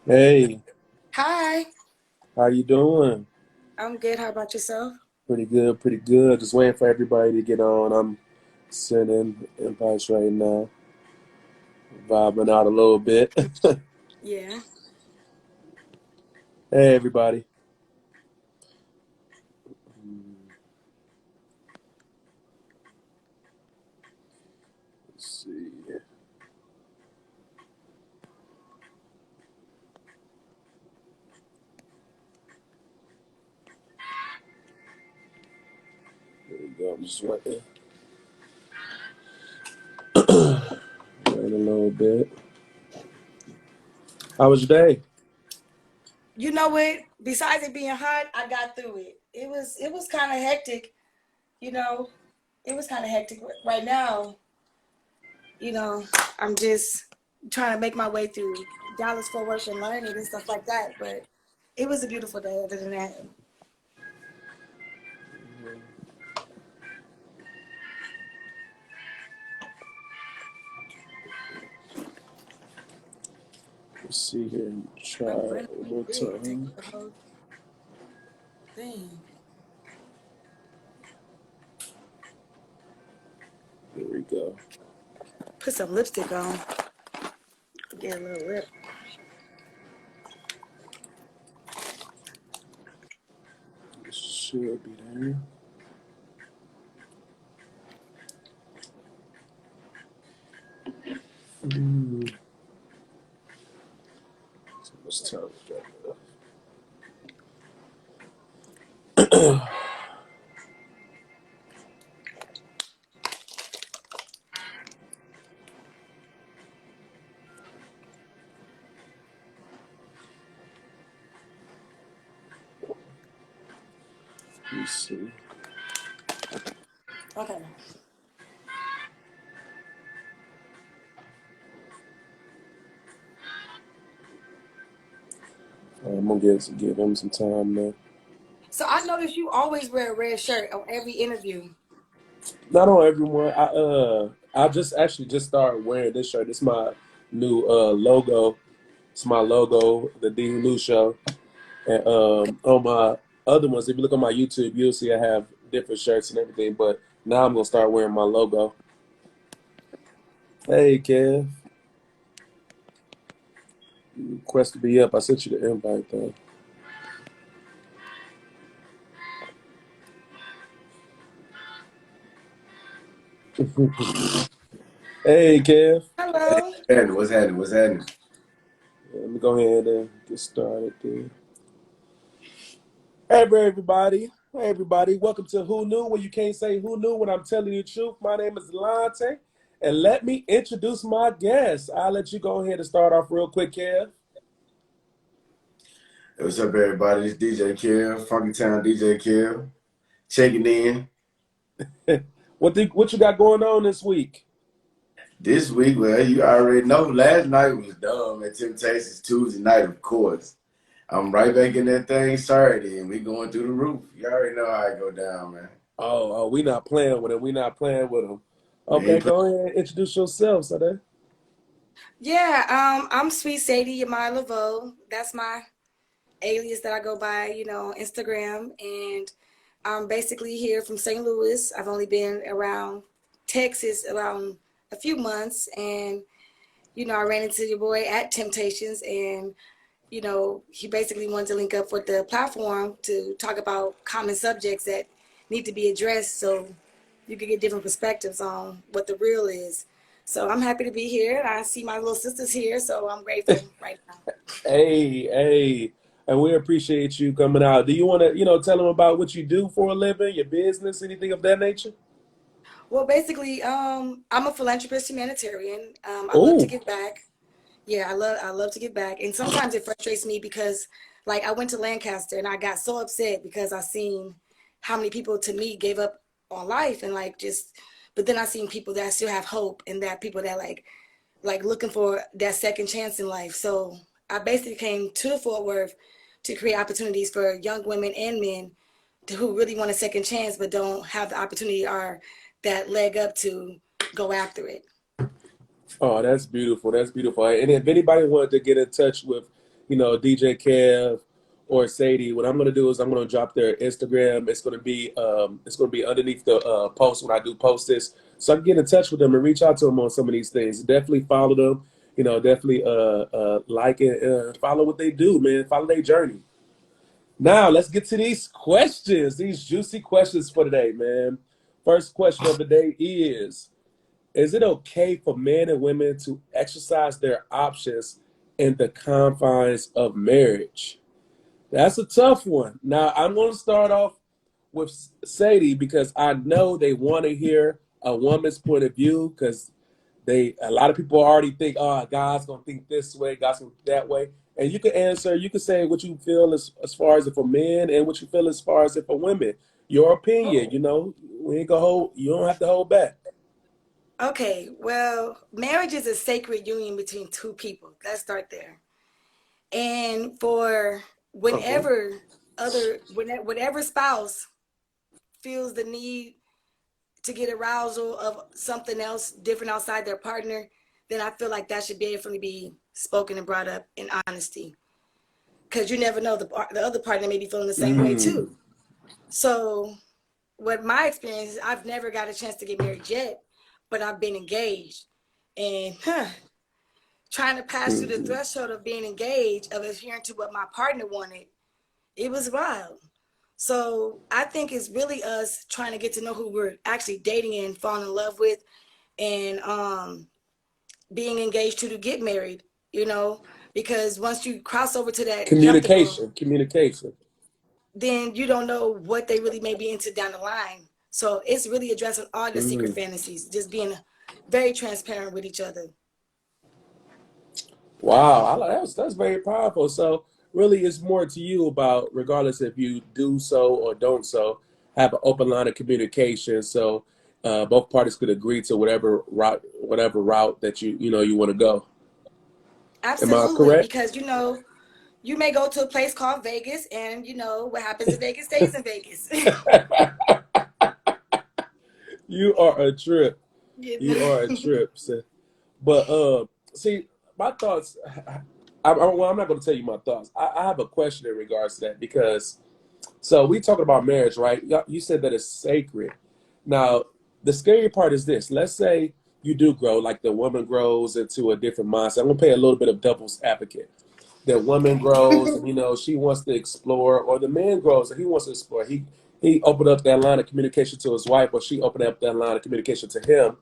Hey, Hi, how you doing? I'm good. How about yourself? Pretty good, pretty good. Just waiting for everybody to get on. I'm sending invites right now, vibing out a little bit. Yeah. Hey, everybody. Let's see. There we go. I'm just waiting. Wait a little bit. How was your day? You know what? Besides it being hot, I got through it. It was kind of hectic, you know. It was kind of hectic right now. You know, I'm just trying to make my way through Dallas Fort Worth and learning and stuff like that. But it was a beautiful day. Other than that, Let's see here. Try my it brain one pretty more big. Take time. up the whole thing. Here we go. Put some lipstick on. Get a little lip. This should be there. Mm, so much time. Let me see. Okay. I'm gonna give him some time now. So I noticed you always wear a red shirt on every interview. Not on everyone. I just actually just started wearing this shirt. It's my new logo. It's my logo, the D New Show. And Okay. on my other ones, if you look on my YouTube, you'll see I have different shirts and everything. But now I'm gonna start wearing my logo. Hey Kev, you request to be up. I sent you the invite though. Hey Kev. Hello. Happening? What's happening? What's happening? Let me go ahead and get started there. Hey everybody. Hey everybody. Welcome to Who Knew, where you can't say who knew when I'm telling you the truth. My name is Lante. And let me introduce my guest. I'll let you go ahead and start off real quick, Kev. Hey, what's up, everybody? It's DJ Kill, Funky Town DJ Kill, checking in. What you got going on this week? This week, well, you already know, last night was dumb at Temptations Tuesday night, of course. I'm right back in that thing Saturday, and we going through the roof. You already know how it go down, man. We not playing with him. We not playing with him. We Okay, ain't go ahead and introduce yourself, Sada. Yeah, I'm Sweet Sadie Yamai Laveau. That's my alias that I go by, on Instagram. And I'm basically here from St. Louis. I've only been around Texas around a few months. And, I ran into your boy at Temptations. And, he basically wanted to link up with the platform to talk about common subjects that need to be addressed so you could get different perspectives on what the real is. So I'm happy to be here. I see my little sisters here, so I'm grateful right now. Hey, and we appreciate you coming out. Do you want to, tell them about what you do for a living, your business, anything of that nature? Well, basically, I'm a philanthropist humanitarian. I love to Oh, give back. Yeah, I love to give back. And sometimes it frustrates me because like I went to Lancaster and I got so upset because I seen how many people to me gave up on life and like just but then I seen people that still have hope and that people that like looking for that second chance in life. So I basically came to Fort Worth to create opportunities for young women and men who really want a second chance but don't have the opportunity or that leg up to go after it. oh, that's beautiful. That's beautiful. And if anybody wanted to get in touch with DJ Kev or Sadie, what I'm going to do is I'm going to drop their Instagram. It's going to be underneath the post when I do post this, so I can get in touch with them and reach out to them on some of these things. Definitely follow them. Definitely like it, follow what they do, man. Follow their journey. Now let's get to these questions, these juicy questions for today, man. First question of the day is it okay for men and women to exercise their options in the confines of marriage? That's a tough one. Now, I'm going to start off with Sadie because I know they want to hear a woman's point of view because a lot of people already think, oh, God's going to think this way, God's going to think that way. And you can say what you feel as far as it for men and what you feel as far as it for women. Your opinion, we ain't going to you don't have to hold back. Okay, well, marriage is a sacred union between two people. Let's start there. And for whatever spouse feels the need to get arousal of something else different outside their partner, then I feel like that should definitely be spoken and brought up in honesty. Because you never know, the other partner may be feeling the same way too. So what my experience is, I've never got a chance to get married yet, but I've been engaged. And trying to pass through the threshold of being engaged, of adhering to what my partner wanted, it was wild. So I think it's really us trying to get to know who we're actually dating and falling in love with, and being engaged to get married, because once you cross over to that communication, then you don't know what they really may be into down the line. So it's really addressing all the secret fantasies, just being very transparent with each other. Wow, that's very powerful. So really, it's more to you about, regardless if you do so or don't so, have an open line of communication. So both parties could agree to whatever route that you want to go. Absolutely. Am I correct? Because you may go to a place called Vegas, and what happens in Vegas stays in Vegas. You are a trip. You are a trip. But see, my thoughts. I'm not going to tell you my thoughts. I have a question in regards to that because, so we talking about marriage, right? You said that it's sacred. Now, the scary part is this. Let's say you do grow, like the woman grows into a different mindset. I'm going to play a little bit of devil's advocate. The woman grows and, she wants to explore, or the man grows and he wants to explore. He opened up that line of communication to his wife, or she opened up that line of communication to him.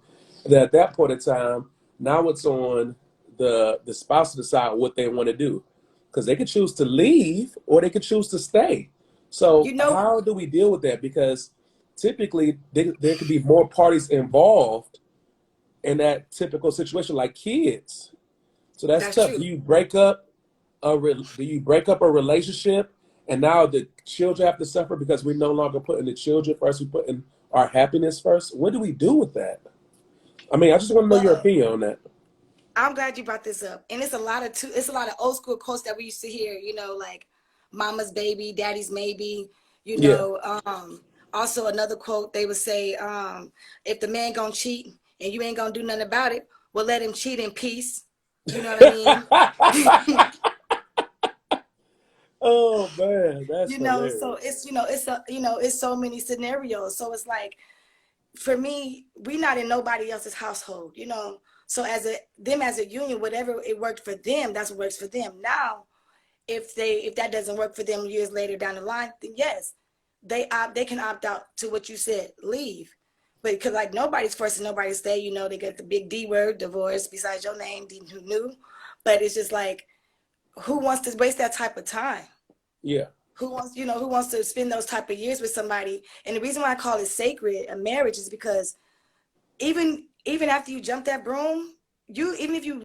And at that point in time, now it's on the spouse to decide what they want to do, because they could choose to leave or they could choose to stay. So how do we deal with that? Because typically there could be more parties involved in that typical situation, like kids. So that's tough. True. Do you break up a relationship, and now the children have to suffer because we're no longer putting the children first, we're putting our happiness first? What do we do with that? I mean, I just want to know your opinion on that. I'm glad you brought this up. And it's a lot of old school quotes that we used to hear, like mama's baby, daddy's maybe, also another quote, they would say, if the man gonna cheat and you ain't gonna do nothing about it, well, let him cheat in peace. You know what I mean? Oh man, that's hilarious. So it's so many scenarios. So it's like, for me, we're not in nobody else's household, So as a union, whatever it worked for them, that's what works for them. Now, if that doesn't work for them years later down the line, then yes, they can opt out to what you said, leave. But because nobody's forcing nobody to stay, they get the big D word, divorce, besides your name, who knew? But it's just like, who wants to waste that type of time? Yeah. Who wants to spend those type of years with somebody? And the reason why I call it sacred, a marriage, is because even after you jump that broom, even if you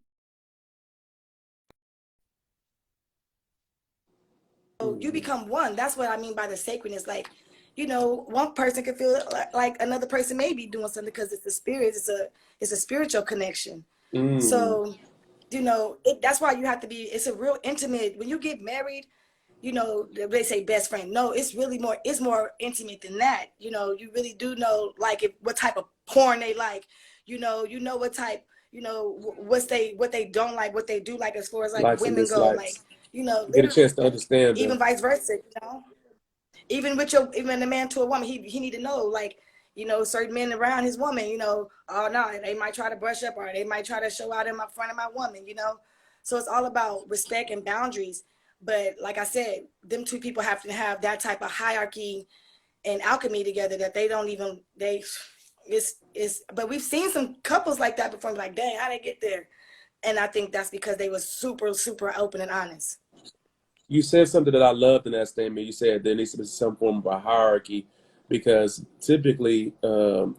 become one. That's what I mean by the sacredness. Like, one person can feel like another person may be doing something because it's the spirit. It's a spiritual connection. So, that's why you have to be. It's a real intimate. When you get married, they say best friend. No, it's really more. It's more intimate than that. You really do know what type of porn they like. What type. What they don't like, what they do like, as far as women go. You know, Get a chance literally, to understand even them. vice versa. You know, even a man to a woman, he need to know, like, you know, certain men around his woman, you know, oh no, they might try to brush up or they might try to show out in my front of my woman, you know. So it's all about respect and boundaries. But like I said, them two people have to have that type of hierarchy and alchemy together that they don't even they it's but we've seen some couples like that before, like, dang, how they get there? And I think that's because they were super, super open and honest. You said something that I loved in that statement. You said there needs to be some form of a hierarchy because typically,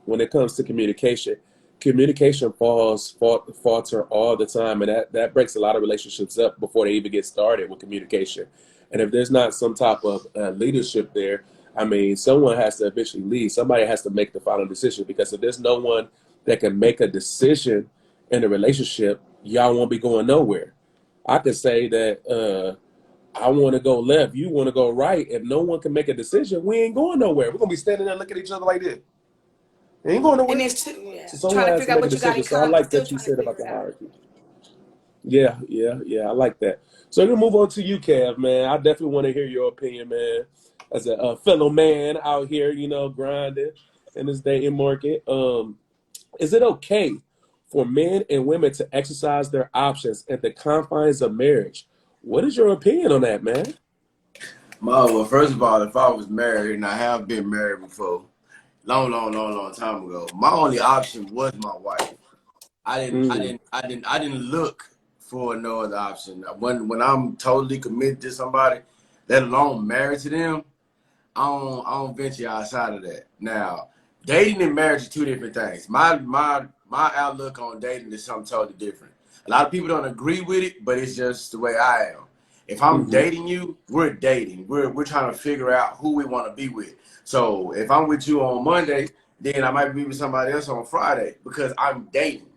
when it comes to communication, communication falter all the time, and that breaks a lot of relationships up before they even get started with communication. And if there's not some type of leadership there, I mean, someone has to eventually lead. Somebody has to make the final decision because if there's no one that can make a decision in a relationship, y'all won't be going nowhere. I could say that. I want to go left, you want to go right. If no one can make a decision, we ain't going nowhere. We're gonna be standing there looking at each other like this. We ain't going And nowhere. it's yeah, So trying someone to has to figure out make a what you got decision. in So I common, but like still that you trying to said about figure the it out. hierarchy. Yeah. I like that. So we're gonna move on to you, Kev, man. I definitely want to hear your opinion, man. As a fellow man out here, you know, grinding in this dating market. Is it okay for men and women to exercise their options at the confines of marriage? What is your opinion on that, man? Well, first of all, if I was married, and I have been married before, long time ago, my only option was my wife. Mm, I didn't look for no other option. When I'm totally committed to somebody, let alone married to them, I don't venture outside of that. Now, dating and marriage are two different things. My outlook on dating is something totally different. A lot of people don't agree with it, but it's just the way I am. If I'm hmm dating you, we're dating. We're trying to figure out who we want to be with. So if I'm with you on Monday, then I might be with somebody else on Friday because I'm dating.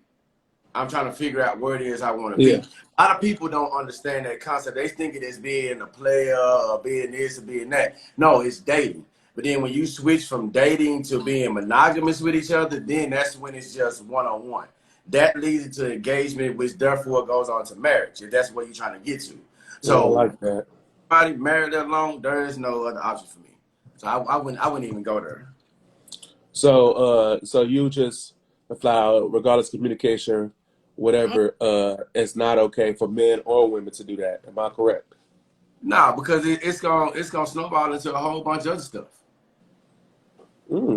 I'm trying to figure out where it is I want to Yeah. be. A lot of people don't understand that concept. They think it as being a player or being this or being that. No, it's dating. But then when you switch from dating to being monogamous with each other, then that's when it's just one-on-one. That leads into engagement, which therefore goes on to marriage, if that's what you're trying to get to. Yeah, I So, like that. anybody married that long, there is no other option for me. So I wouldn't even go there. So you just flat out, regardless of communication, whatever, it's not okay for men or women to do that. Am I correct? Nah, because it's gonna snowball into a whole bunch of other stuff.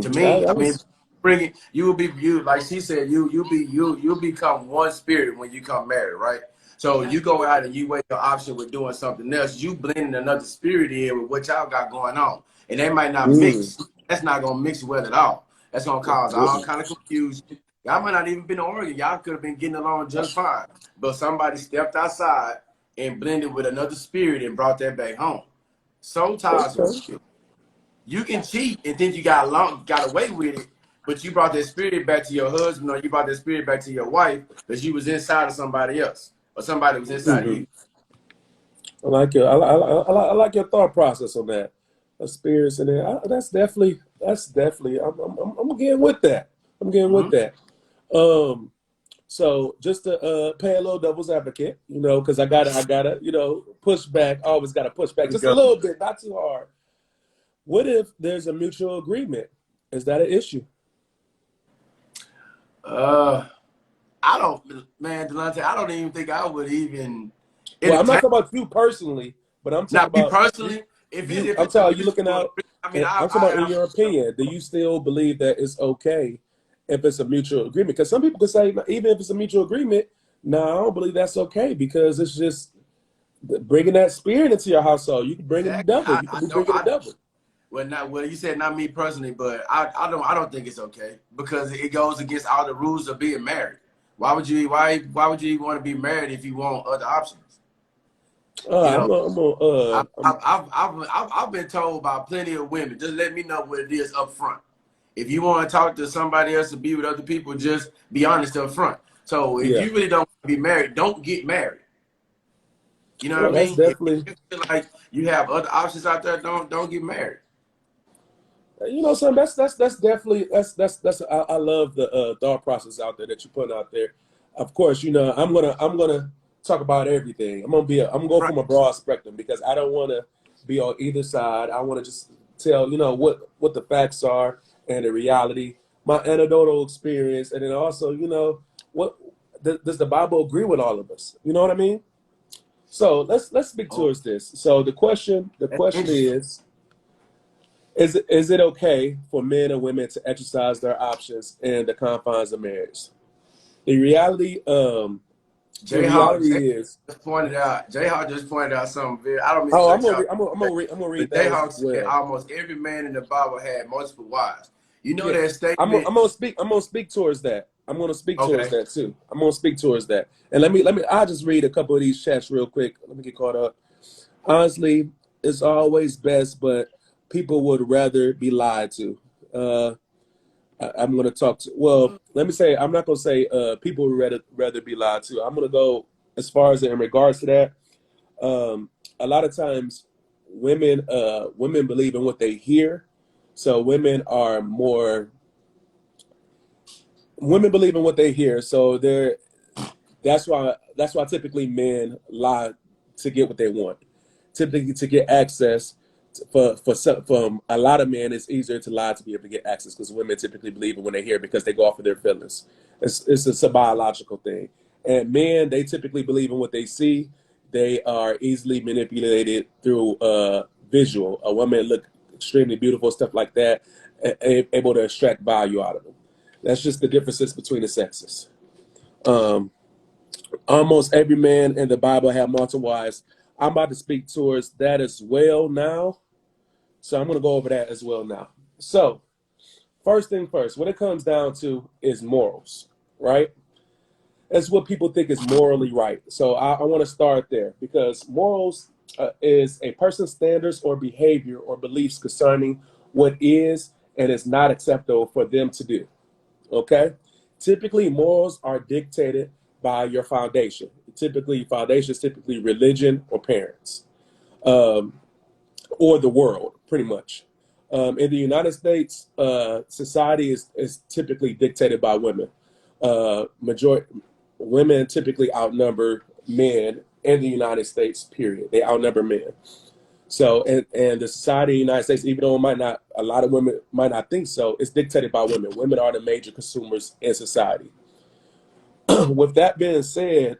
To me, That I mean, was, bringing you will be you like she said, you'll become one spirit when you come married, right? So you go out and you weigh your option with doing something else. You blending another spirit in with what y'all got going on, and they might not mm, mix. That's not gonna mix well at all. That's gonna oh my cause all goodness. kind of confusion. Y'all might not even been arguing. Y'all could have been getting along just fine, but somebody stepped outside and blended with another spirit and brought that back home. Soul ties are Okay. real. You can cheat and think you got away with it, but you brought that spirit back to your husband or you brought that spirit back to your wife because you was inside of somebody else or somebody was inside of hmm you. I like your, I like your thought process on that. Experience in there. That's definitely, I'm getting with that. I'm getting with Mm-hmm. that. Um, So just to play a little devil's advocate, you know, because I gotta, you know, push back. Always gotta push back just a little bit, not too hard. What if there's a mutual agreement? Is that an issue? Uh, I don't, man, Delonte, I don't even think I would even Well, I'm not entertain. talking about you personally, but I'm talking Now, me about you. personally, if You, if I'm it's a telling you, looking mutual, out, I mean, and I'm talking about in your opinion. Do you still believe that it's okay if it's a mutual agreement? Because some people could say, even if it's a mutual agreement, no, I don't believe that's okay because it's just bringing that spirit into your household. You can bring in the exactly. devil. You can be bringing the devil. Well, you said not me personally, but I don't think it's okay because it goes against all the rules of being married. Why would you even want to be married if you want other options? You know, I've been told by plenty of women, just let me know what it is up front. If you want to talk to somebody else to be with other people, just be honest up front. So if yeah. you really don't want to be married, don't get married. You know what Well, I that's mean? If definitely, you feel like you have other options out there, don't get married. you know, son. That's definitely that's. I love the thought process out there that you put out there. Of course, you know, I'm gonna talk about everything. I'm gonna go from a broad spectrum because I don't want to be on either side. I want to just tell what the facts are and the reality, my anecdotal experience, and then also what does the Bible agree with all of us? You know what I mean? So let's speak Oh, towards this. So the question that's interesting. is it okay for men and women to exercise their options in the confines of marriage? The reality, the J Hawk reality is, just pointed out. J Hawk just pointed out something very. I don't mean to oh, cut y'all, I'm gonna read but that J as Hawk said well. almost every man in the Bible had multiple wives. You know Yeah, that statement? I'm gonna speak towards that. I'm gonna speak towards Okay. that too. I'm gonna speak towards that. And I'll just read a couple of these chats real quick. Let me get caught up. Honestly, it's always best, but people would rather be lied to. I'm gonna talk to. Well, let me say I'm not gonna say people would rather be lied to. I'm gonna go as far as in regards to that. A lot of times, women believe in what they hear, so women believe in what they hear. So that's why typically men lie to get what they want, typically to get access. For a lot of men, it's easier to lie to be able to get access because women typically believe in when they hear because they go off of their feelings. It's a biological thing, and men they typically believe in what they see. They are easily manipulated through visual. A woman look extremely beautiful, stuff like that, able to extract value out of them. That's just the differences between the sexes. Um, Almost every man in the Bible had multiple wives. I'm about to speak towards that as well now. So I'm going to go over that as well now. So, first thing first, what it comes down to is morals, right? That's what people think is morally right. So I want to start there because morals is a person's standards or behavior or beliefs concerning what is and is not acceptable for them to do. Okay? Typically, morals are dictated by your foundation. Foundation is typically religion or parents. Um, or the world, pretty much. In the United States, society is typically dictated by women. Majority women typically outnumber men in the United States. Period. They outnumber men. So, and the society in the United States, even though it might not, a lot of women might not think so, it's dictated by women. Women are the major consumers in society. With that being said,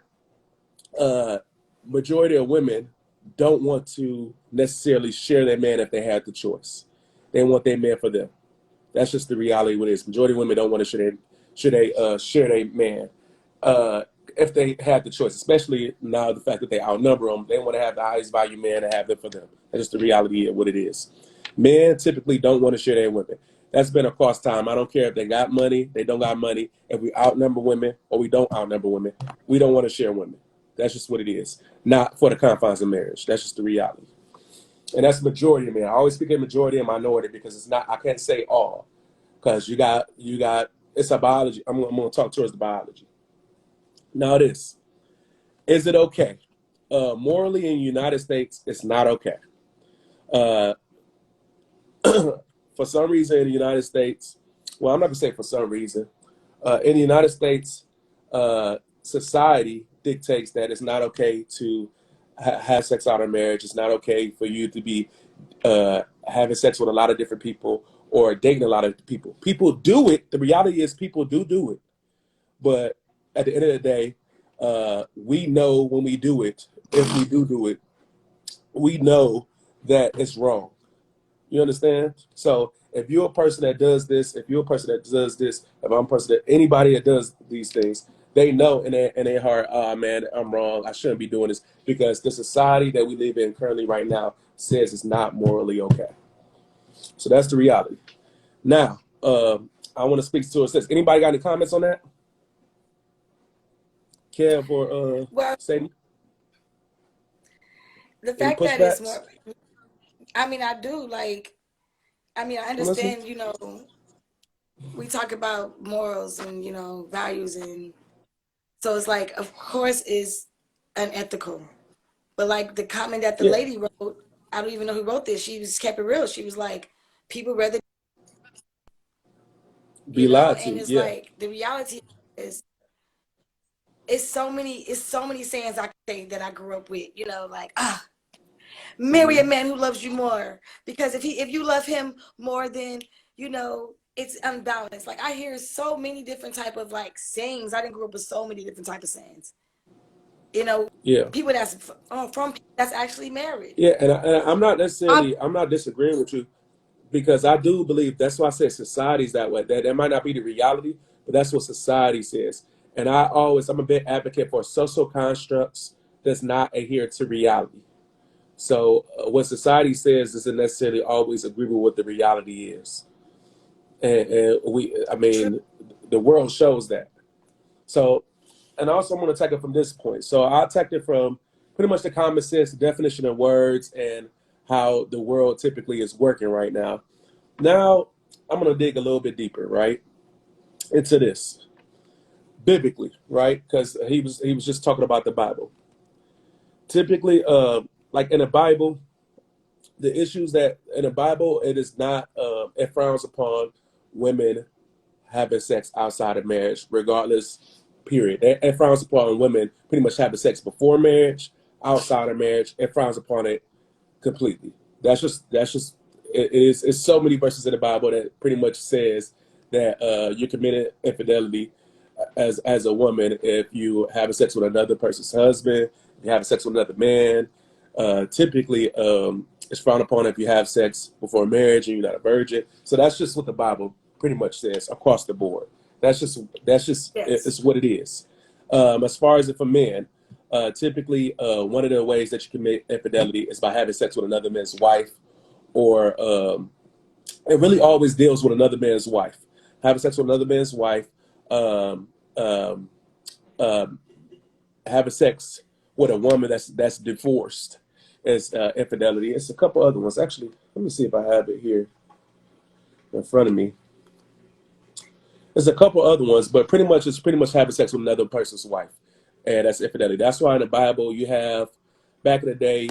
uh, majority of women don't want to necessarily share their man if they had the choice. They want their man for them. That's just the reality of what it is. Majority of women don't want to share their man if they had the choice, especially now the fact that they outnumber them. They want to have the highest value man and have them for them. That's just the reality of what it is. Men typically don't want to share their women. That's been across time. I don't care if they got money, they don't got money. If we outnumber women or we don't outnumber women, we don't want to share women. That's just what it is. Not for the confines of marriage. That's just the reality. And that's majority of men. I always speak of majority and minority because it's not. I can't say all because you got. It's a biology. I'm going to talk towards the biology. Now, this is it okay? Morally, in the United States, it's not okay. Uh, for some reason, in the United States, well, I'm not going to say for some reason. In the United States, society dictates that it's not okay to have sex out of marriage. It's not okay for you to be having sex with a lot of different people or dating a lot of people. People do it. The reality is people do it. But at the end of the day, we know when we do it, if we do it, we know that it's wrong. You understand? So if you're a person that does this, if you're a person that does this, if I'm a person that anybody that does these things, they know in their heart, oh man, I'm wrong. I shouldn't be doing this because the society that we live in currently right now says it's not morally okay. So that's the reality. Now, I want to speak to it. Says anybody got any comments on that? Kev or Well, Sadie? the Any fact that it's pushbacks? more, I mean, I do like, I mean, I I'm listening. understand, we talk about morals and, values. And so it's like, of course, is unethical. But like the comment that the Yeah, lady wrote, I don't even know who wrote this. She just kept it real. She was like, people rather, be lied and to. it's Yeah, like the reality is it's so many sayings I can say that I grew up with, like, marry a man who loves you more, because if you love him more, then it's unbalanced. Like, I hear so many different type of like sayings. I didn't grow up with so many different type of sayings. You know, Yeah. people from people that's actually married. Yeah, and Um, I'm not disagreeing with you, because I do believe that's why I said society's that way. That might not be the reality, but that's what society says. And I'm a big advocate for social constructs that's not adhere to reality. So what society says doesn't necessarily always agree with what the reality is. And I true. mean, the world shows that. So, and also I'm going to take it from this point. So I'll take it from pretty much the common sense, the definition of words, and how the world typically is working right now. Now, I'm going to dig a little bit deeper, right, into this biblically, right? Because he was just talking about the Bible. Typically, like in the Bible, the issues that in the Bible, it is not, it frowns upon women having sex outside of marriage, regardless, period. It frowns upon women pretty much having sex before marriage, outside of marriage. It frowns upon it completely. That's just it's so many verses in the Bible that pretty much says that you're committing infidelity as a woman if you having sex with another person's husband, if you having sex with another man. Typically, it's frowned upon if you have sex before marriage and you're not a virgin. So that's just what the Bible pretty much says across the board. That's just Yes. it's what it is. As far as if a man, typically, one of the ways that you commit infidelity is by having sex with another man's wife, or it really always deals with another man's wife. Having sex with another man's wife, um, um, um, having sex with a woman that's divorced is infidelity. It's a couple other ones. Actually, let me see if I have it here in front of me. There's a couple other ones, but pretty much it's pretty much having sex with another person's wife, and that's infidelity. That's why in the Bible you have, back in the day,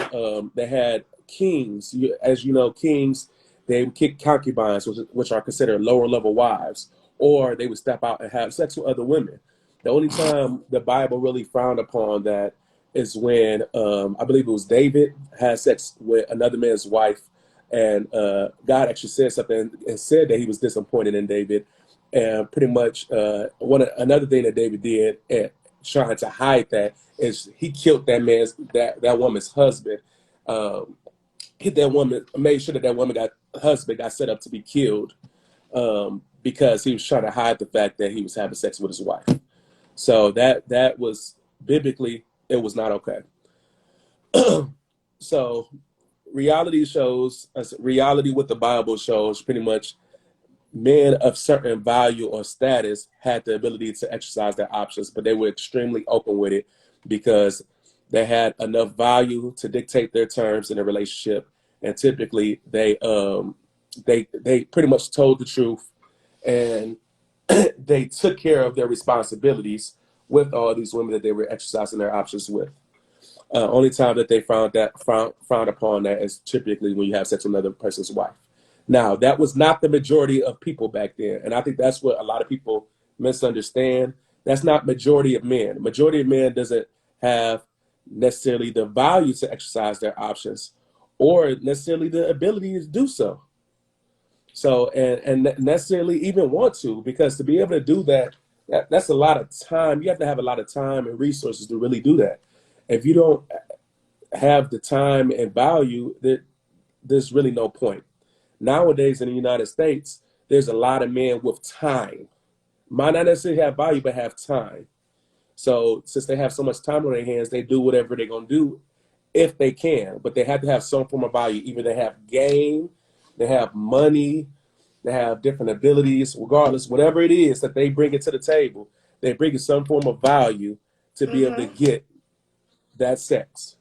they had kings. As you know, kings, they would kick concubines, which are considered lower level wives, or they would step out and have sex with other women. The only time the Bible really frowned upon that is when, I believe it was David had sex with another man's wife, and God actually said something and said that he was disappointed in David, and pretty much another thing that David did, trying to hide that, is he killed that woman's husband. Um, Hit that woman, made sure that that husband got set up to be killed, because he was trying to hide the fact that he was having sex with his wife. So that was biblically, it was not okay. So reality, what the Bible shows, pretty much men of certain value or status had the ability to exercise their options, but they were extremely open with it because they had enough value to dictate their terms in a relationship. And typically they pretty much told the truth, and they took care of their responsibilities with all these women that they were exercising their options with. Only time that they frowned upon that is typically when you have sex with another person's wife. Now, that was not the majority of people back then, and I think that's what a lot of people misunderstand. That's not majority of men. Majority of men doesn't have necessarily the value to exercise their options, or necessarily the ability to do so. So, and necessarily even want to, because to be able to do that's a lot of time. You have to have a lot of time and resources to really do that. If you don't have the time and value, there's really no point. Nowadays in the United States, there's a lot of men with time. Might not necessarily have value, but have time. So since they have so much time on their hands, they do whatever they're gonna do if they can. But they have to have some form of value. Either they have game, they have money, they have different abilities, regardless, whatever it is that they bring it to the table, they bring in some form of value to be able to Mm-hmm. get that sex.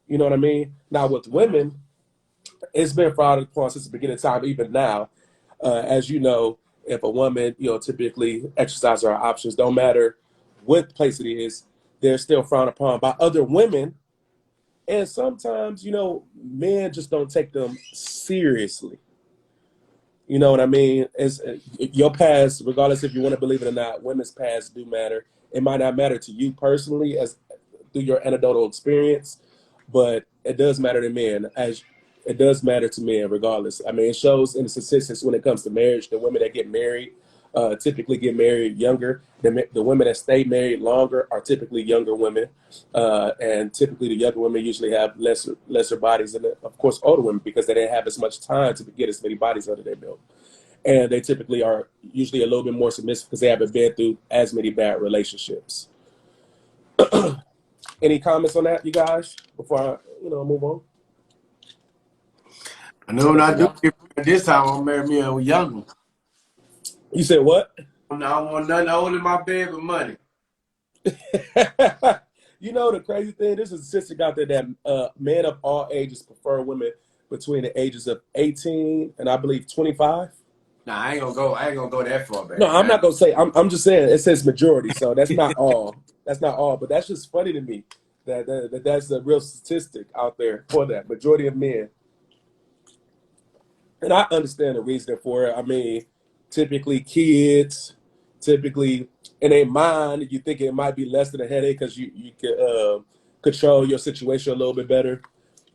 You know what I mean? Now with Mm-hmm. women, it's been frowned upon since the beginning of time, even now. As you know, if a woman, typically exercises her options, don't matter what place it is, they're still frowned upon by other women. And sometimes, men just don't take them seriously. You know what I mean? It's your past, regardless if you want to believe it or not, women's past do matter. It might not matter to you personally as through your anecdotal experience, but it does matter to men, as it does matter to men regardless. I mean, it shows in the statistics when it comes to marriage, the women that get married typically get married younger. The women that stay married longer are typically younger women, and typically the younger women usually have lesser bodies than, of course, older women because they didn't have as much time to get as many bodies under their belt. And they typically are usually a little bit more submissive because they haven't been through as many bad relationships. Any comments on that, you guys, before I, move on? I know when I do get married this time, I'll marry me a young one. You said what? I don't want nothing holding my bed but money. You know the crazy thing, there's a statistic out there that men of all ages prefer women between the ages of 18 and I believe 25. Nah, I ain't gonna go that far back. No, I'm not gonna say. I'm just saying it says majority, so that's not all. That's not all, but that's just funny to me that's a real statistic out there for that majority of men. And I understand the reason for it. I mean, typically kids, typically in their mind, you think it might be less than a headache because you can control your situation a little bit better,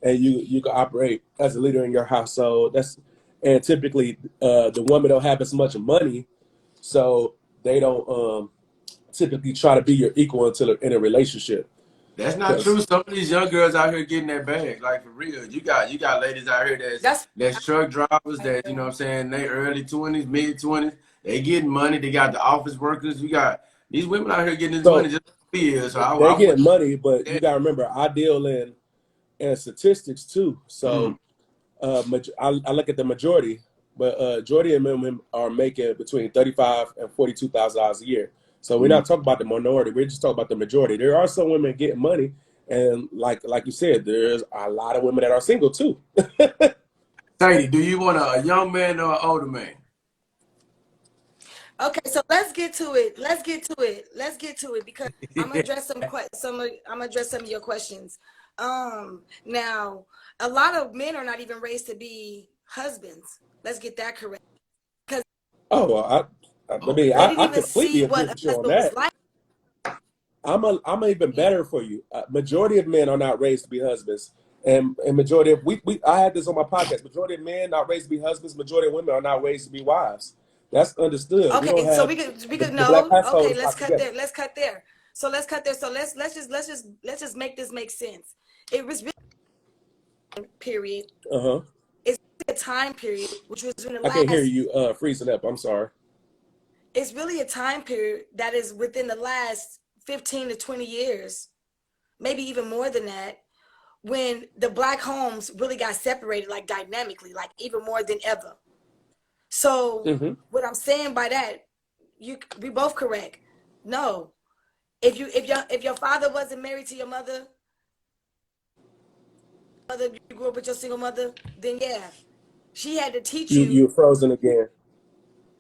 and you can operate as a leader in your household. And typically the women don't have as much money, so they don't typically try to be your equal until in a relationship. That's not true. Some of these young girls out here getting that bag, like for real. You got ladies out here that's truck drivers that, you know what I'm saying, they early 20s, mid 20s. They getting money. They got the office workers. You got these women out here getting this money just for years. So they get money, but you gotta remember, I deal in statistics too. So I look at the majority, but majority of women are making between $35,000 and $42,000 a year. So we're not talking about the minority. We're just talking about the majority. There are some women getting money, and like you said, there's a lot of women that are single too. Sadie, do you want a young man or an older man? Okay, so let's get to it. Because I'm gonna address some of your questions. Now, a lot of men are not even raised to be husbands. Let's get that correct. Because I completely agree with you on that. Like. I'm even better for you. Majority of men are not raised to be husbands, and majority of I had this on my podcast. Majority of men not raised to be husbands. Majority of women are not raised to be wives. That's understood. Okay, so we could know. Okay, let's cut there. Let's cut there. So let's just make this make sense. It was really period. It's a time period which was in the last. I can't hear you freezing up. I'm sorry. It's really a time period that is within the last 15 to 20 years, maybe even more than that, when the Black homes really got separated, like dynamically, like even more than ever. So what I'm saying by that, we both correct. No, if your father wasn't married to your mother, you grew up with your single mother, then yeah, she had to teach you. You're frozen again.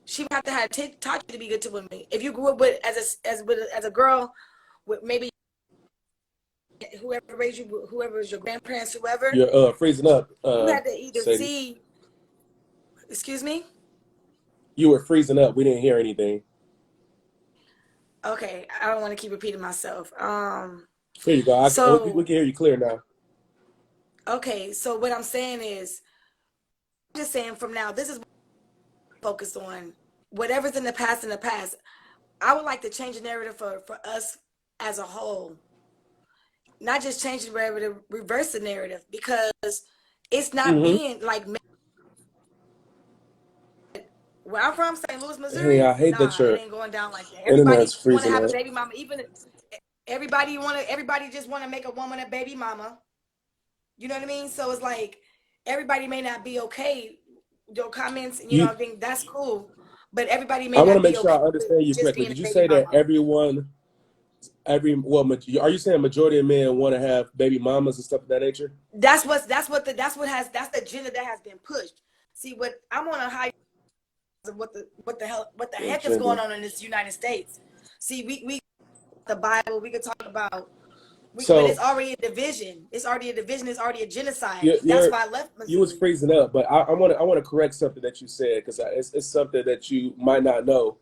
She would have to have taught you to be good to women. If you grew up with as a girl, with maybe whoever raised you, whoever was your grandparents, whoever. You're freezing up. You had to either Sadie. see. Excuse me. You were freezing up. We didn't hear anything. Okay, I don't want to keep repeating myself. Here you go. We can hear you clear now. Okay, so what I'm saying is, I'm just saying from now, this is what I'm focused on. Whatever's in the past, I would like to change the narrative for us as a whole. Not just change the narrative, reverse the narrative, because it's not being like. Where I'm from, St. Louis, Missouri. Hey, I hate that it ain't going down like that. Everybody want to have a baby mama. Even everybody just want to make a woman a baby mama. You know what I mean? So it's like everybody may not be okay. Your comments, and I think that's cool. But everybody may. I want to make sure I understand you correctly. Did you say that are you saying majority of men want to have baby mamas and stuff of that nature? That's the agenda that has been pushed. See, what I'm on a high. What the heck is going on in this United States? See, we the Bible. We could talk about. But it's already a division. It's already a genocide. That's why I left Missouri. You was freezing up, but I want to correct something that you said because it's something that you might not know.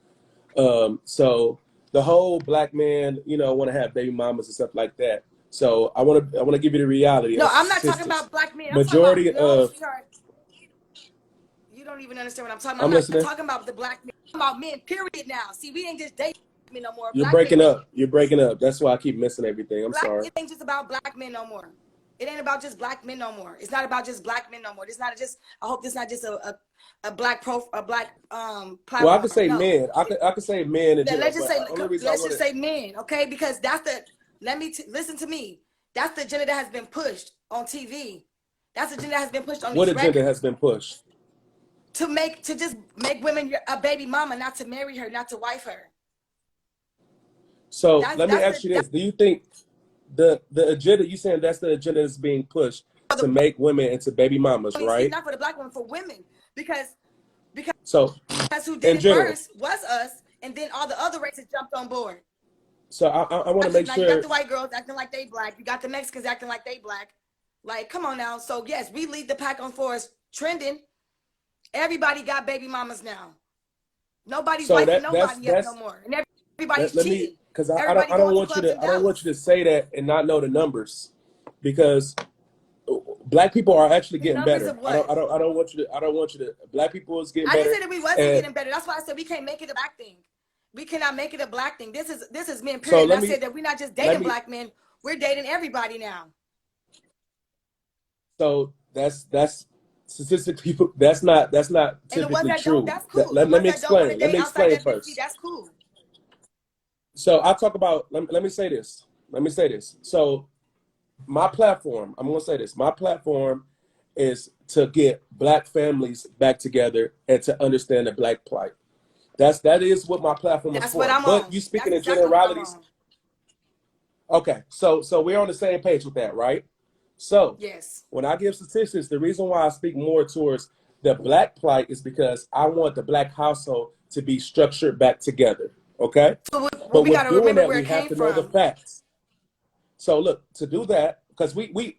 So the whole black man, you know, want to have baby mamas and stuff like that. So I want to give you the reality No, of I'm not talking statistics. about black men. I'm talking about Majority no, of sweetheart. You don't even understand what I'm talking about. I'm I'm not listening. talking about the black men. I'm talking about men, period now. See, we ain't just dating men no more. You're Black men breaking ain't up. You're breaking up. That's why I keep missing everything. I'm black. sorry. It ain't just about black men no more. It ain't about just black men no more. It's not about just black men no more. It's not just. I hope this not just a black Well, I could platform. say No. men. I could say men in general, Let's just but say the only reason I let's want just to say men, okay? Because that's the listen to me. That's the agenda that has been pushed on TV. That's the agenda that has been pushed on what these agenda records has been pushed. to just make women a baby mama, not to marry her, not to wife her. So That's let me that's ask the you that's this: do you think the agenda you saying that's the agenda that's being pushed for to the make women into baby mamas, see, right? not for the black women, for women, because So who did in it general, first was us, and then all the other races jumped on board. so I want to make Now you got sure. the white girls acting like they black, you got the Mexicans acting like they black. Like, come on now. So yes, we lead the pack on forest trending. Everybody got baby mamas now. Nobody's So wifing that's nobody up no more, and everybody's let me cheating. because Everybody I don't going to want you clubs in to Dallas. say that and not know the numbers because black people are actually The getting numbers better. of what? I don't want you to black people is getting I didn't better say that we wasn't and getting better. That's why I said we can't make it a black thing. We cannot make it a black thing. This is men, so period. And I said that we're not just let dating me black men. We're dating everybody now. so that's statistically that's not And the ones typically that don't, true. that's cool. The Let ones me that don't want to explain. Let date me outside explain that busy, first. that's cool. So I talk about let me say this. Let me say this. So my platform, I'm gonna say this. My platform is to get black families back together and to understand the black plight. That is what my platform is That's what for. I'm But on. you speaking That's in exactly what I'm generalities. on. Okay, so we're on the same page with that, right? So Yes. when I give statistics, the reason why I speak more towards the black plight is because I want the black household to be structured back together. Okay, So but we got with to doing remember that, where we it have came to know the from. facts. So look, to do that, because we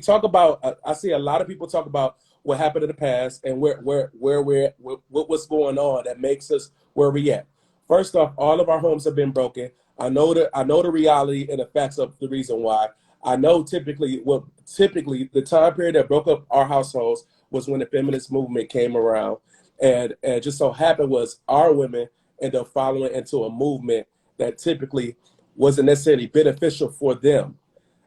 talk about, I see a lot of people talk about what happened in the past and where we're at, what was going on that makes us where we at. First off, all of our homes have been broken. I know the reality and the facts of the reason why. I know typically the time period that broke up our households was when the feminist movement came around, and just so happened was our women ended up following into a movement that typically wasn't necessarily beneficial for them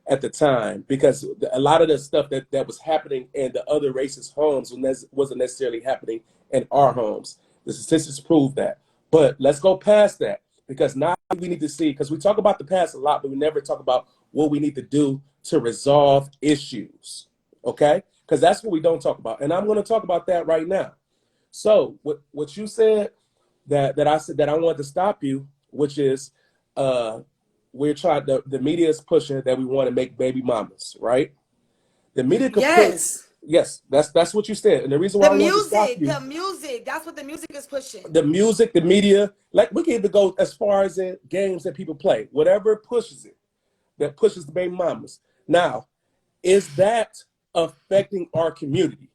at the time because a lot of the stuff that was happening in the other races' homes wasn't necessarily happening in our homes. The statistics prove that. But let's go past that because now we need to see, because we talk about the past a lot, but we never talk about what we need to do to resolve issues. Okay? Because that's what we don't talk about. And I'm going to talk about that right now. So what you said that I said that I wanted to stop you, which is uh we're trying the media is pushing that we want to make baby mamas, right? The media could push, Yes. yes, that's what you said. And the reason why I wanted to stop you, The music. That's what the music is pushing. the music, the media, like we can even go as far as in games that people play, whatever pushes it, that pushes the baby mamas. Now, is that affecting our community?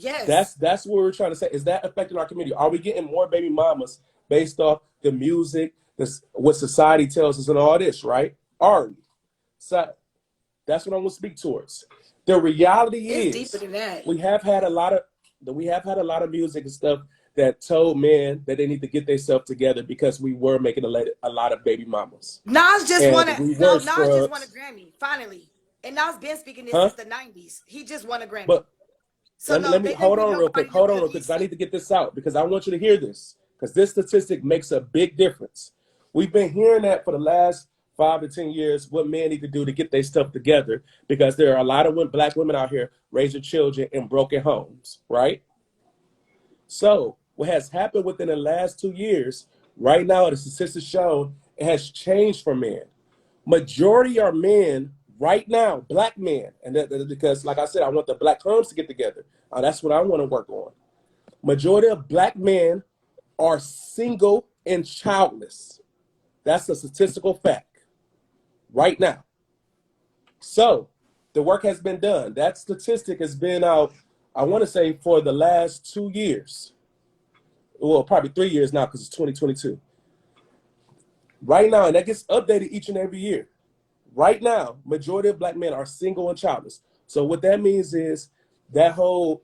Yes. That's what we're trying to say. Is that affecting our community? Are we getting more baby mamas based off the music, what society tells us, and all this? Right? Are we? So that's what I'm going to speak towards. The reality It's deeper is, than that. we have had a lot of music and stuff that told men that they need to get themselves together because we were making a lot of baby mamas and we were Nas just won a scrubs, Grammy, finally. And Nas been speaking this huh? since the 90s. He just won a Grammy. But So no, let me they didn't hold get on real quick. nobody to Hold on real quick. release 'Cause I it. need to get this out because I want you to hear this because this statistic makes a big difference. We've been hearing that for the last 5 to 10 years. What men need to do to get their stuff together because there are a lot of black women out here raising children in broken homes, right? So what has happened within the last 2 years, right now, the statistics show it has changed for men. Majority are men right now, black men, and because, like I said, I want the black homes to get together. That's what I want to work on. Majority of black men are single and childless. That's a statistical fact right now. So the work has been done. That statistic has been out, I want to say, for the last 2 years. Well, probably 3 years now because it's 2022. Right now, and that gets updated each and every year. Right now, majority of black men are single and childless. So what that means is that whole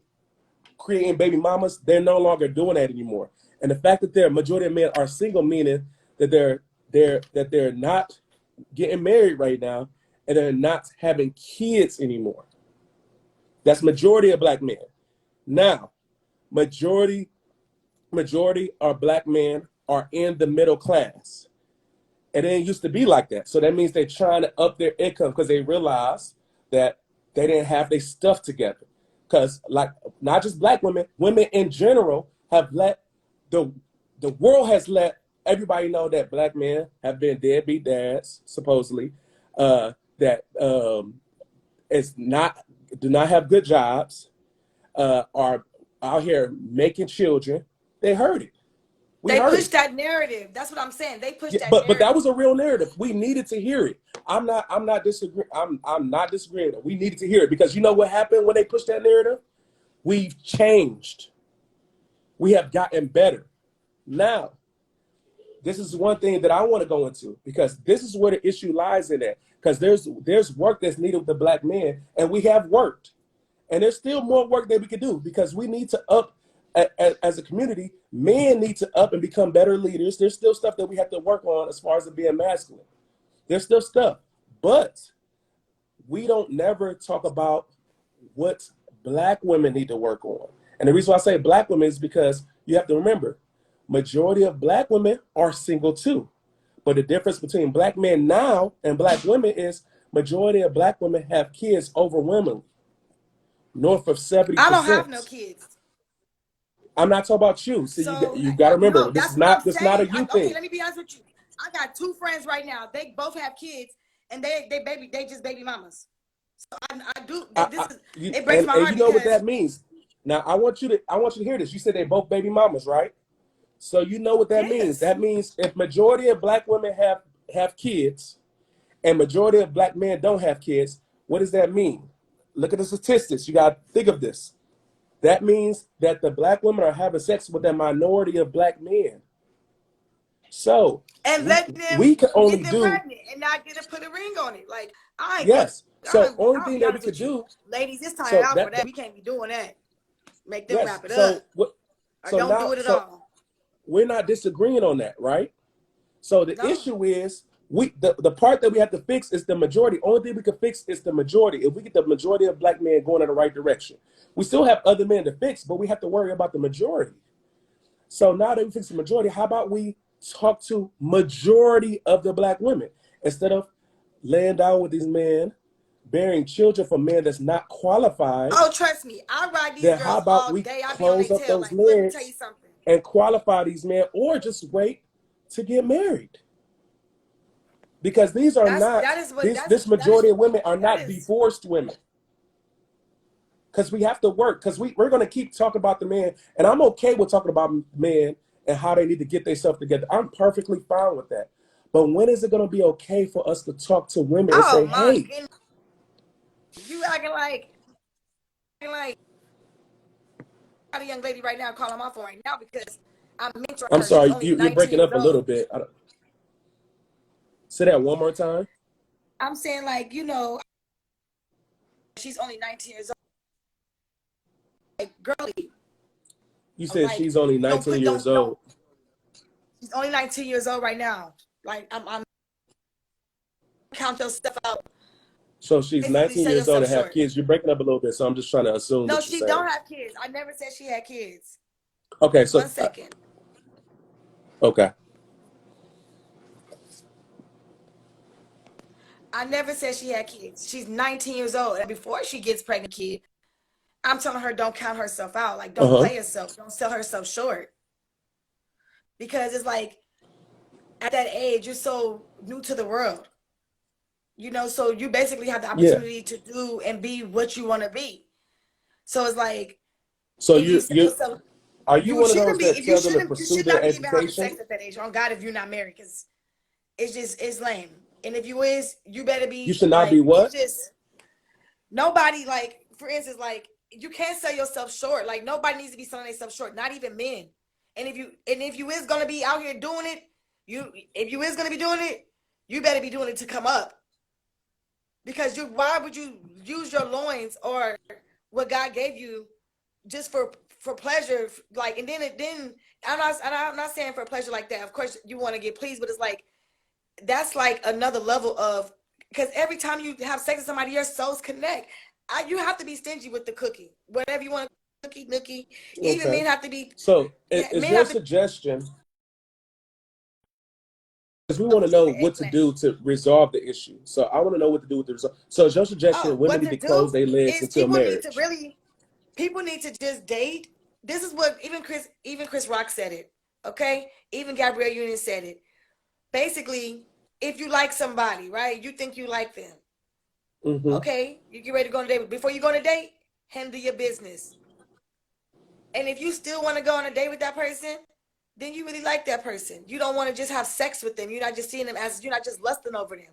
creating baby mamas, they're no longer doing that anymore. And the fact that their majority of men are single, meaning that they're not getting married right now and they're not having kids anymore. That's majority of black men. Now, majority of black men are in the middle class. And it didn't used to be like that. So that means they're trying to up their income because they realize that they didn't have their stuff together. Because like not just black women, women in general have let the world has let everybody know that black men have been deadbeat dads, supposedly, that is not do not have good jobs, are out here making children. They heard it. They pushed that narrative. That's what I'm saying. They pushed that narrative. But that was a real narrative. We needed to hear it. I'm not disagreeing. I'm not disagreeing. We needed to hear it because you know what happened when they pushed that narrative? We've changed. We have gotten better. Now, this is one thing that I want to go into because this is where the issue lies in that. Because there's work that's needed with the black men, and we have worked. And there's still more work that we could do because we need to up as a community. Men need to up and become better leaders. There's still stuff that we have to work on as far as it being masculine. There's still stuff, but we don't never talk about what black women need to work on. And the reason why I say black women is because you have to remember, majority of black women are single too. But the difference between black men now and black women is majority of black women have kids overwhelmingly, north of 70%. I don't have no kids. I'm not talking about you. See, So, you got to remember, no, this is not a you thing. Okay, let me be honest with you. I got two friends right now. They both have kids, and they just baby mamas. So it breaks my heart. And you know what that means. Now I want you to hear this. You said they both baby mamas, right? So you know what that means. That means if majority of black women have kids, and majority of black men don't have kids, what does that mean? Look at the statistics. You got to think of this. That means that the black women are having sex with a minority of black men. So and we can only get them pregnant and not get to put a ring on it. Like So only thing that we could do, ladies, it's time out for that. We can't be doing that. Make them wrap it up. Or don't do it at all. We're not disagreeing on that, right? So the issue is the part that we have to fix is the majority. Only thing we can fix is the majority. If we get the majority of black men going in the right direction, we still have other men to fix, but we have to worry about the majority. So now that we fix the majority, how about we talk to majority of the black women instead of laying down with these men, bearing children from men that's not qualified? Oh, trust me, I ride these girls how about all we day. I close up those legs and qualify these men, or just wait to get married? Because these are this majority of women are not divorced women. Because we have to work. Because we're going to keep talking about the man. And I'm okay with talking about men and how they need to get themselves together. I'm perfectly fine with that. But when is it going to be okay for us to talk to women and say, hey. Goodness. You acting like a young lady right now calling my phone right now because I'm mentoring her. I'm sorry, you're breaking up a little bit. Say that one more time. I'm saying, like, she's only 19 years old. Like, girly. You said she's only 19 years old. She's only 19 years old right now. Like, I'm count those stuff out. So she's 19 years old and have kids. You're breaking up a little bit, so I'm just trying to assume. No, she don't have kids. I never said she had kids. Okay, so 1 second. Okay. I never said she had kids. She's 19 years old. And before she gets pregnant kid, I'm telling her don't count herself out. Like, don't play herself. Don't sell herself short. Because it's like, at that age, you're so new to the world. So you basically have the opportunity to do and be what you want to be. So it's like, so are you one of those that tell them to pursue their education? You should not be having sex at that age. On God, if you're not married, because it's lame. And if you is, you better be. You should not be what? Nobody, like, for instance, like, you can't sell yourself short. Like, nobody needs to be selling themselves short, not even men. And if you is gonna be out here doing it, if you is gonna be doing it, you better be doing it to come up. Because why would you use your loins or what God gave you just for pleasure? Like, and then I'm not saying for pleasure like that. Of course, you want to get pleased, but it's like that's like another level of, because every time you have sex with somebody, your souls connect. You have to be stingy with the cookie, whatever you want, cookie, nookie. Even Okay. men have to be. So is your suggestion? Because we want to know what to do to resolve the issue. So I want to know what to do with the result. So is your suggestion women What need to to close do their legs is until marriage? people need to just date. This is what even Chris Rock said it. Okay, even Gabrielle Union said it. Basically, if you like somebody, right, you think you like them. Okay, you get ready to go on a date. Before you go on a date, handle your business. And if you still want to go on a date with that person, then you really like that person. You don't want to just have sex with them. You're not just seeing them as, you're not just lusting over them.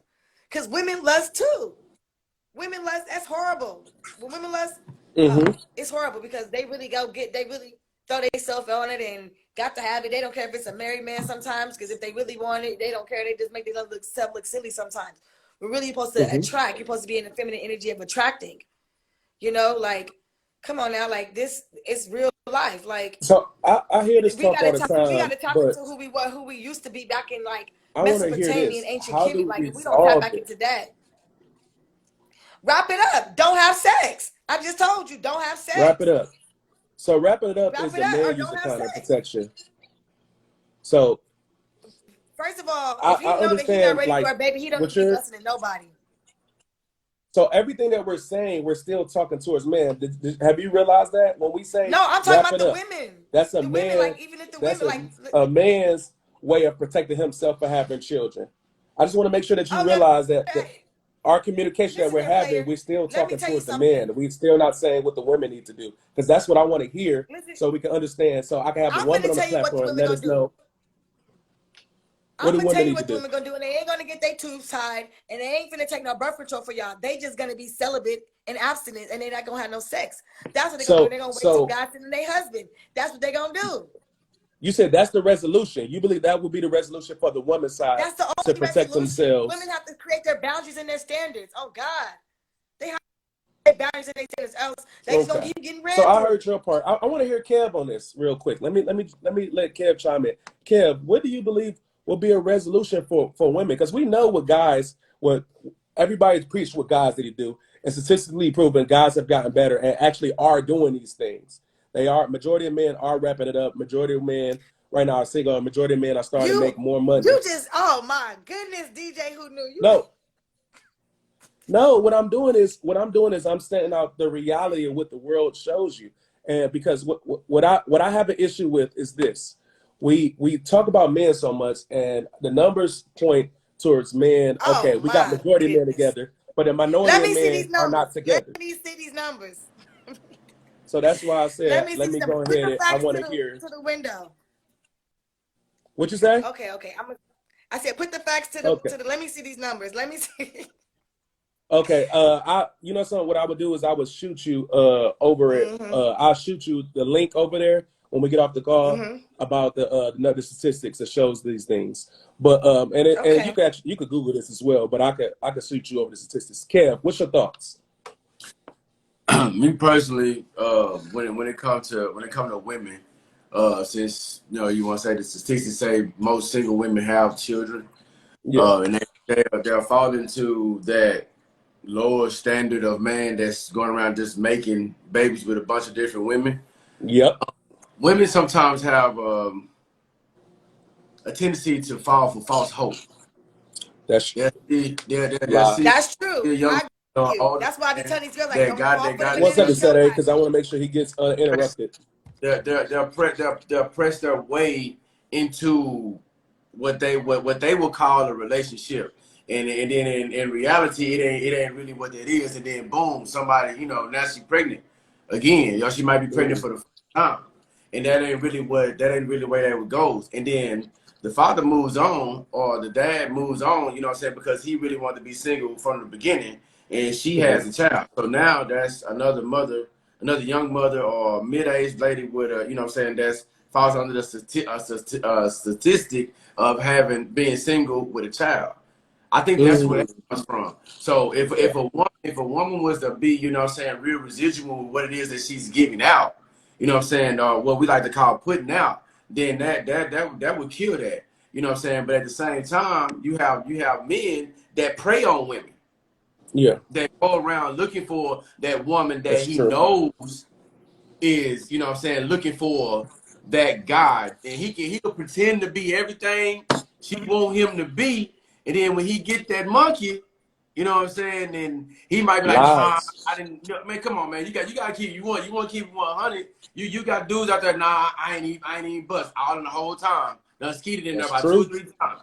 Because women lust too. Women lust, that's horrible. When women lust, it's horrible because they really throw themselves on it and got to have it. They don't care if it's a married man sometimes, because if they really want it, they don't care. They just make themselves look silly sometimes. We're really supposed to attract. You're supposed to be in the feminine energy of attracting. You know, like, come on now, like this is real life. Like, so I hear this talk all the time. We gotta tap into who we used to be back in like Mesopotamia and ancient Kemet. Like, if we don't tap back into that, wrap it up. Don't have sex. I just told you, don't have sex. Wrap it up. So wrapping it up is the man using condom protection. So first of all, if he know that he's not ready for a baby, he don't be listening to nobody. So everything that we're saying, we're still talking towards men. Have you realized that when we say no? I'm talking about the women. That's a man. Like, even if the women, like a man's way of protecting himself for having children. I just want to make sure that you realize that our communication that we're having, we're still talking towards the men. We're still not saying what the women need to do, because that's what I want to hear, so we can understand. So I can have the woman on the platform and let us know. I'm gonna tell you what the women gonna do, and they ain't gonna get their tubes tied, and they ain't gonna take no birth control for y'all. They just gonna be celibate and abstinent, and they're not gonna have no sex. That's what they're gonna do. They're gonna wait till God send their husband. That's what they're gonna do. You said that's the resolution. You believe that would be the resolution for the woman's side, that's the only to protect themselves. Women have to create their boundaries and their standards. Oh God, they have to create boundaries and their standards. Else they just gonna keep getting red. So I heard your part. I want to hear Kev on this real quick. Let me let Kev chime in. Kev, what do you believe will be a resolution for women? Because we know what everybody's preached what guys that do, and statistically proven guys have gotten better and actually are doing these things. They are, majority of men are wrapping it up. Majority of men right now are single. Majority of men are starting to make more money. You just, oh my goodness, DJ, who knew you? No. What I'm doing is I'm setting out the reality of what the world shows you. And because what I have an issue with is this: we talk about men so much, and the numbers point towards men. Okay, we got majority of men together, but the minority of men are not together. Let me see these numbers. So that's why I said, let me go ahead. I want to hear to the window. What you say? Okay. I said, put the facts to the. Let me see these numbers. Let me see. Okay. You know something. What I would do is I would shoot you over it. I'll shoot you the link over there when we get off the call about the statistics that shows these things. But and you could Google this as well. But I could shoot you over the statistics. Kev, what's your thoughts? Me personally, when it comes to women, since you want to say the statistics say most single women have children, and they'll fall into that lower standard of man that's going around just making babies with a bunch of different women. Yep. Women sometimes have a tendency to fall for false hope. That's true. That's true. That's why I be telling these girls, like, don't fall for the. What's up, Saturday? Because I want to make sure he gets uninterrupted. They'll press their way into what they will call a relationship, and then in reality it ain't really what that is, and then boom, somebody now she's pregnant again. She might be pregnant for the first time, and that ain't really where that goes. And then the father moves on, or the dad moves on, because he really wanted to be single from the beginning, and she has a child. So now that's another young mother or mid-aged lady with that's falls under the statistic of being single with a child. I think that's where that Mm, comes from. So if yeah. if a woman was to be, you know what I'm saying, real residual with what it is that she's giving out, you know what I'm saying, what we like to call putting out, then that would kill that. You know what I'm saying? But at the same time, you have men that prey on women, Yeah. that go around looking for that woman that That's he true. knows is, you know what I'm saying, looking for that God. And he'll pretend to be everything she want him to be. And then when he get that monkey, you know what I'm saying, and he might be like, nah, Lies. I didn't, man, come on, man. You gotta keep you want to keep it 100. You got dudes out there, nah, I ain't even bust all in the whole time. Done skeeted in there That's about 2 or true. 3 times.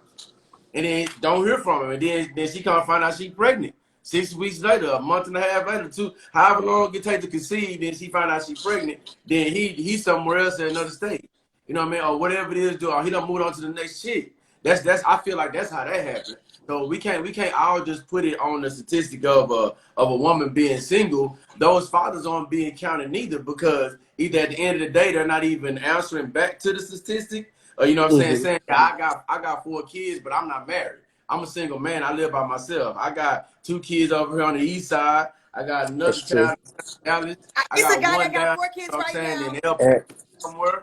And then don't hear from him. And then she come find out she pregnant. 6 weeks later, a month and a half later, however long it takes to conceive, then she find out she pregnant. Then he's somewhere else in another state. You know what I mean? Or whatever it is, or he done moved on to the next chick. That's I feel like that's how that happened. So we can't all just put it on the statistic of a woman being single. Those fathers aren't being counted neither, because either at the end of the day they're not even answering back to the statistic, or you know what I'm saying, Hmm. saying, yeah, I got 4 kids, but I'm not married. I'm a single man. I live by myself. I got 2 kids over here on the east side. I got another That's true. child in Dallas. I It's a got guy that one got down, 4 kids you know what I'm right saying, now. in El And, somewhere.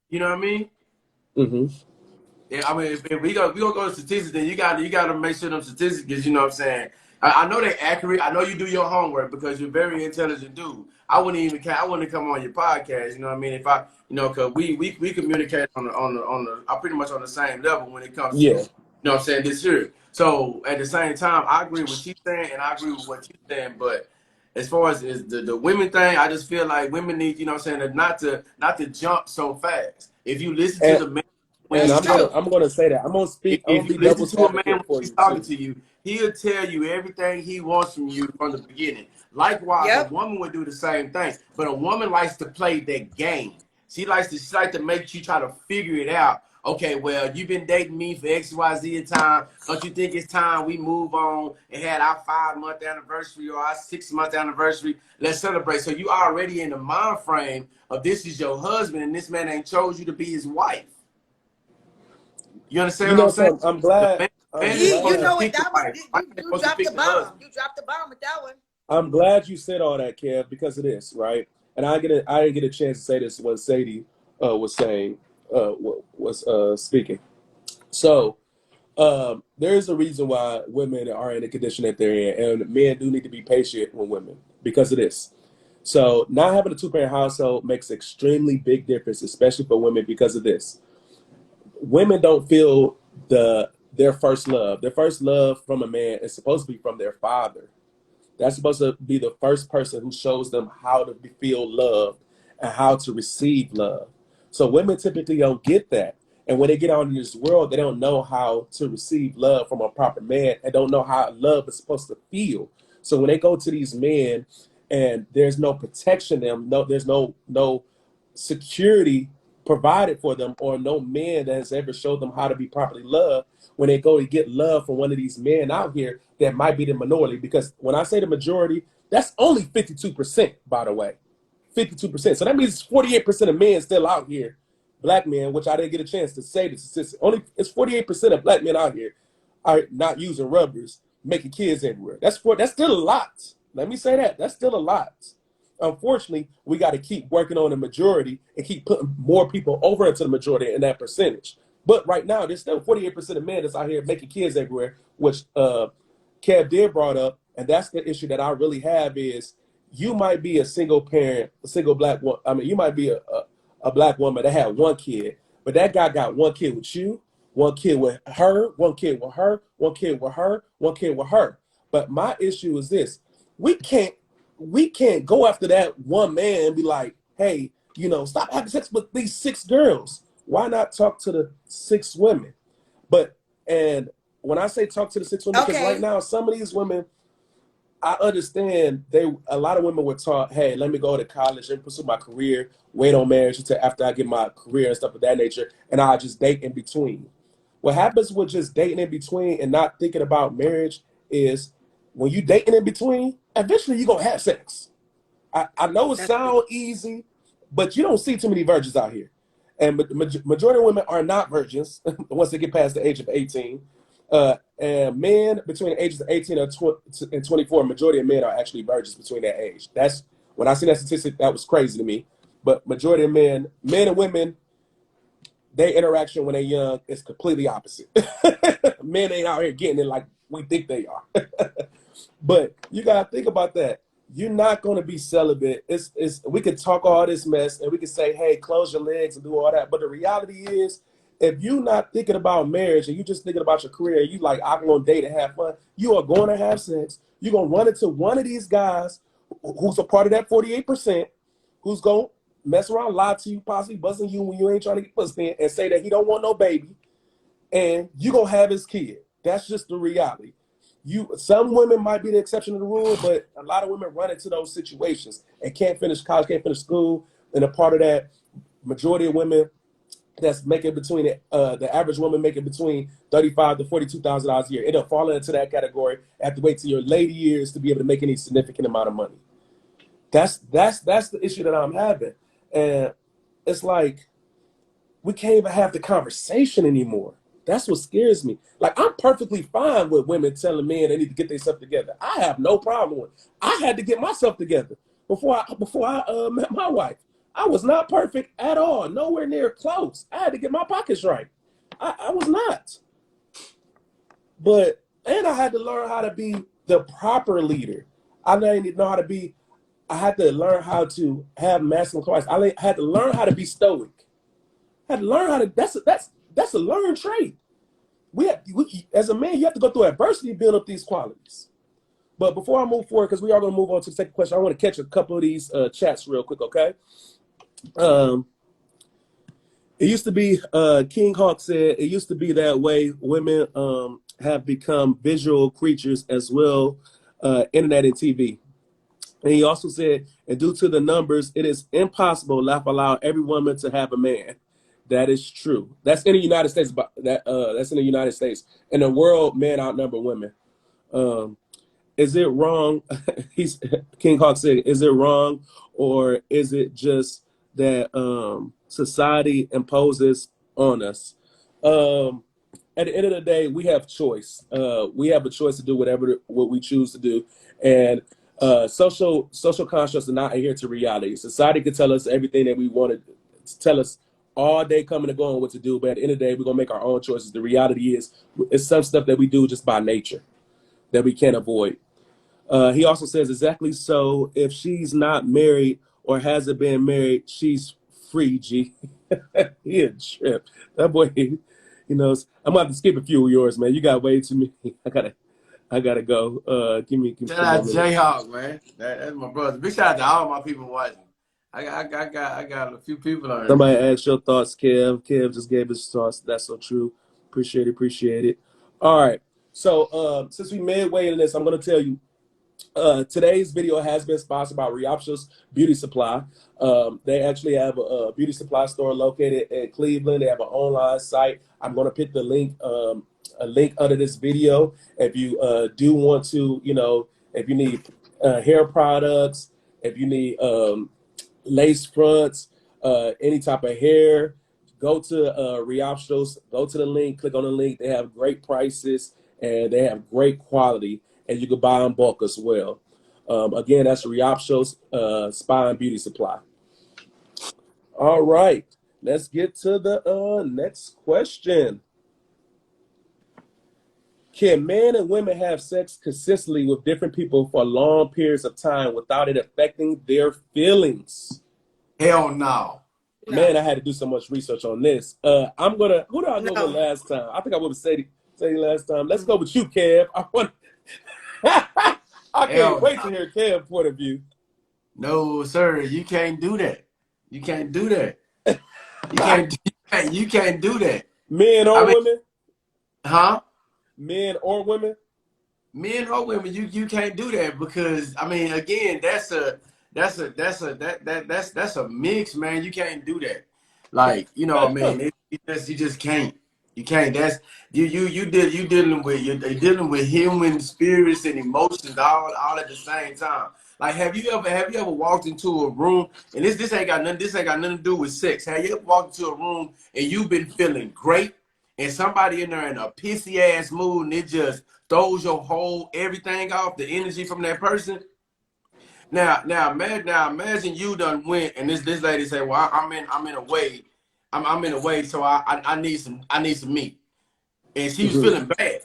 You know what I mean? hmm. Yeah, I mean, if we gonna go to statistics, then you got to make sure them statistics, because you know what I'm saying. I know they're accurate. I know you do your homework because you're a very intelligent dude. I wouldn't come on your podcast. You know what I mean? If I, you know, because we communicate on the I'm pretty much on the same level when it comes to, Yeah. you know what I'm saying, this here. So at the same time, I agree with what she's saying and I agree with what you're saying, but as far as is the women thing, I just feel like women need, you know what I'm saying, not to jump so fast. If you listen to And the man when and That's he's talking, true. I'm gonna say that. I'm gonna if you be listen devil's to a man when advocate for he's you talking too. to you, he'll tell you everything he wants from you from the beginning. Likewise, a Yep. woman would do the same thing, but a woman likes to play that game. She likes to make you try to figure it out. Okay, well, you've been dating me for XYZ time. Don't you think it's time we move on and had our 5-month anniversary or our 6-month anniversary? Let's celebrate. So you already in the mind frame of this is your husband and this man ain't chose you to be his wife. You understand You what I'm know saying? something? The I'm man is You supposed to glad know what pick the that was? wife. Wife is You supposed to dropped the pick the bomb. husband. You dropped the bomb with that one. I'm glad you said all that, Kev, because of this, right? And I didn't get a chance to say this when Sadie was saying was speaking. So there is a reason why women are in the condition that they're in, and men do need to be patient with women because of this. So not having a two-parent household makes extremely big difference, especially for women because of this. Women don't feel their first love. Their first love from a man is supposed to be from their father. That's supposed to be the first person who shows them how to feel loved and how to receive love. So women typically don't get that. And when they get out in this world, they don't know how to receive love from a proper man and don't know how love is supposed to feel. So when they go to these men and there's no protection them, there's no security provided for them, or no man that has ever showed them how to be properly loved, when they go to get love from one of these men out here that might be the minority. Because when I say the majority, that's only 52%, by the way. 52%. So that means 48% of men still out here, black men, which I didn't get a chance to say this. It's 48% of black men out here are not using rubbers, making kids everywhere. That's still a lot. Let me say that. That's still a lot. Unfortunately, we got to keep working on the majority and keep putting more people over into the majority in that percentage. But right now, there's still 48% of men that's out here making kids everywhere, which Kev did brought up, and that's the issue that I really have is you might be a single parent, a single black woman. I mean, you might be a black woman that had one kid, but that guy got one kid with you, one kid with her, one kid with her, one kid with her, one kid with her. But my issue is this: we can't we can't go after that one man and be like, hey, stop having sex with these 6 girls. Why not talk to the 6 women? But and when I say talk to the 6 women, because right Okay. now some of these women, I understand a lot of women were taught, hey, let me go to college and pursue my career, wait on marriage until after I get my career and stuff of that nature, and I'll just date in between. What happens with just dating in between and not thinking about marriage is when you dating in between, eventually you're gonna have sex. I know it That's true. sounds easy, but you don't see too many virgins out here. and majority of women are not virgins once they get past the age of 18. And men between the ages of 18 and 24, majority of men are actually virgins between that age. That's when I seen that statistic, that was crazy to me. But majority of men and women, their interaction when they're young is completely opposite. Men ain't out here getting it like we think they are. But you gotta think about that. You're not gonna be celibate. It's we can talk all this mess and we can say, hey, close your legs and do all that. But the reality is, if you're not thinking about marriage and you're just thinking about your career, you like, I'm gonna date and have fun, you are going to have sex. You're gonna run into one of these guys who's a part of that 48%, who's gonna mess around, lie to you, possibly busting you when you ain't trying to get pussy in, and say that he don't want no baby, and you gonna have his kid. That's just the reality. Some women might be the exception to the rule, but a lot of women run into those situations and can't finish college, can't finish school. And a part of that, majority of women that's making between the average woman making between $35,000 to $42,000 a year, it'll fall into that category. Have to wait till your later years to be able to make any significant amount of money. That's the issue that I'm having, and it's like we can't even have the conversation anymore. That's what scares me. Like, I'm perfectly fine with women telling men they need to get themselves together. I have no problem with it. I had to get myself together before I met my wife. I was not perfect at all, nowhere near close. I had to get my pockets right. I was not. And I had to learn how to be the proper leader. I didn't know how to be. I had to learn how to have masculine qualities. I had to learn how to be stoic. I had to learn how to. That's a learned trait. As a man, you have to go through adversity to build up these qualities. But before I move forward, because we are going to move on to the second question, I want to catch a couple of these chats real quick, okay? It used to be, King Hawk said, it used to be that way. Women have become visual creatures as well, internet and TV. And he also said, and due to the numbers, it is impossible to allow every woman to have a man. That is true. That's in the United States. That's in the United States. In the world, men outnumber women. Is it wrong? King Hawk said, is it wrong, or is it just that society imposes on us? At the end of the day, we have choice. We have a choice to do what we choose to do, and social constructs are not adhere to reality. Society can tell us everything that we want to tell us all day, coming and going, what to do, but at the end of the day, we're gonna make our own choices. The reality is, it's some stuff that we do just by nature that we can't avoid. He also says, exactly so. If she's not married or hasn't been married, she's free. G. He a trip. That boy, I'm gonna have to skip a few of yours, man. You got way too many. I gotta go. Give me shout out Jayhawk, man. That's my brother. Big shout out to all my people watching. I got a few people on here. Somebody asked your thoughts, Kev. Kev just gave his thoughts. That's so true. Appreciate it. All right. So since we midway in this, I'm gonna tell you. Today's video has been sponsored by Riopsho's Beauty Supply. They actually have a beauty supply store located in Cleveland. They have an online site. I'm going to put the link, a link under this video. If you do want to, if you need hair products, if you need lace fronts, any type of hair, go to Riopsho's. Go to the link. Click on the link. They have great prices and they have great quality. And you can buy in bulk as well. Again, that's Riopsho's Spa and Beauty Supply. All right, let's get to the next question. Can men and women have sex consistently with different people for long periods of time without it affecting their feelings? Hell no. Man, I had to do so much research on this. Who did I go with last time? I think I would have said last time. Let's go with you, Kev. I can't wait to hear Kev's point of view. No, sir, you can't do that. You can't do that. You can't do that. Men or women? Huh? Men or women? Men or women, you can't do that because again, that's a mix, man. You can't do that. Like, you just can't. You can't. That's you're dealing with human spirits and emotions all at the same time. Like, have you ever walked into a room, and this ain't got nothing to do with sex. Have you ever walked into a room and you've been feeling great, and somebody in there in a pissy ass mood, and it just throws your whole everything off, the energy from that person? Now imagine you done went, and this lady say, "Well, I'm in a way, I'm in a way, so I need some meat," and she was Mhm. feeling bad.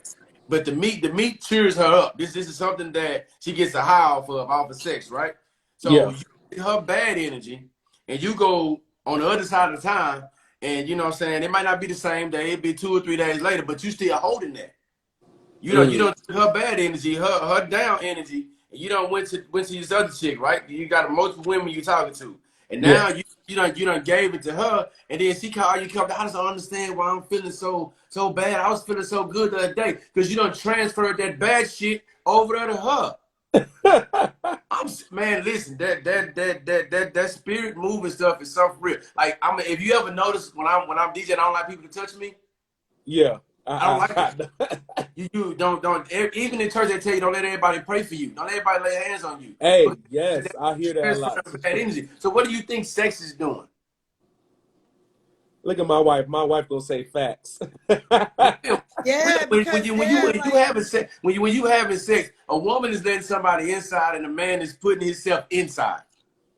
But the meat cheers her up. This is something that she gets a high off of sex, right? So Yeah. you get her bad energy, and you go on the other side of the time, and you know what I'm saying, it might not be the same day, it'd be 2 or 3 days later, but you still holding that. You Mm. don't took her bad energy, her down energy, and you don't went to this other chick, right? You got multiple women you talking to, and Yeah. now you done gave it to her, and then she call you, come. I just don't understand why I'm feeling so bad. I was feeling so good the other day because you done transferred that bad shit over there to her. Man, listen, that spirit moving stuff is something real. Like, if you ever notice when I'm DJing, I don't like people to touch me. Yeah. I don't like it. I You don't even in church they tell you don't let everybody pray for you. Don't let everybody lay hands on you. Hey, Because yes, that I hear that a lot. transfer bad energy. So what do you think sex is doing? Look at my wife. My wife gonna say facts. Real, real. Yeah, When because you when you they're when you like, having sex, when you having sex, a woman is letting somebody inside, and a man is putting himself inside.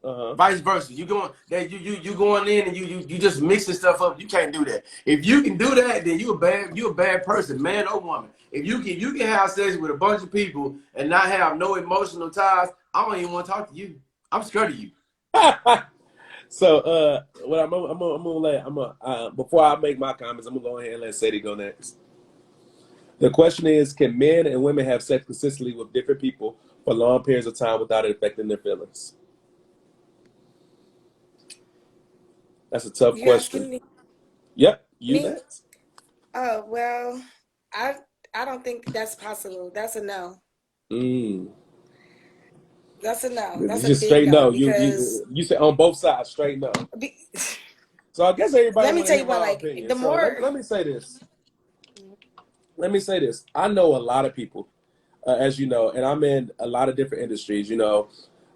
Uh-huh. Vice versa. You going that you going in and you just mixing stuff up. You can't do that. If you can do that, then you a bad person, man or woman. If you can have sex with a bunch of people and not have no emotional ties, I don't even want to talk to you. I'm scared of you. So, what I'm gonna before I make my comments, I'm gonna go ahead and let Sadie go next. The question is, can men and women have sex consistently with different people for long periods of time without it affecting their feelings? That's a tough you question. asking me? Yep, you Me? next. Oh, well, I I don't think that's possible. That's a no. Mm. That's a no. It's That's a just big straight no no. because You say on both sides, straight no. be, So I guess everybody let me want to tell hear you what, my like opinion. the So more, let me say this. Let me say this. I know a lot of people, as you know, and I'm in a lot of different industries. You know,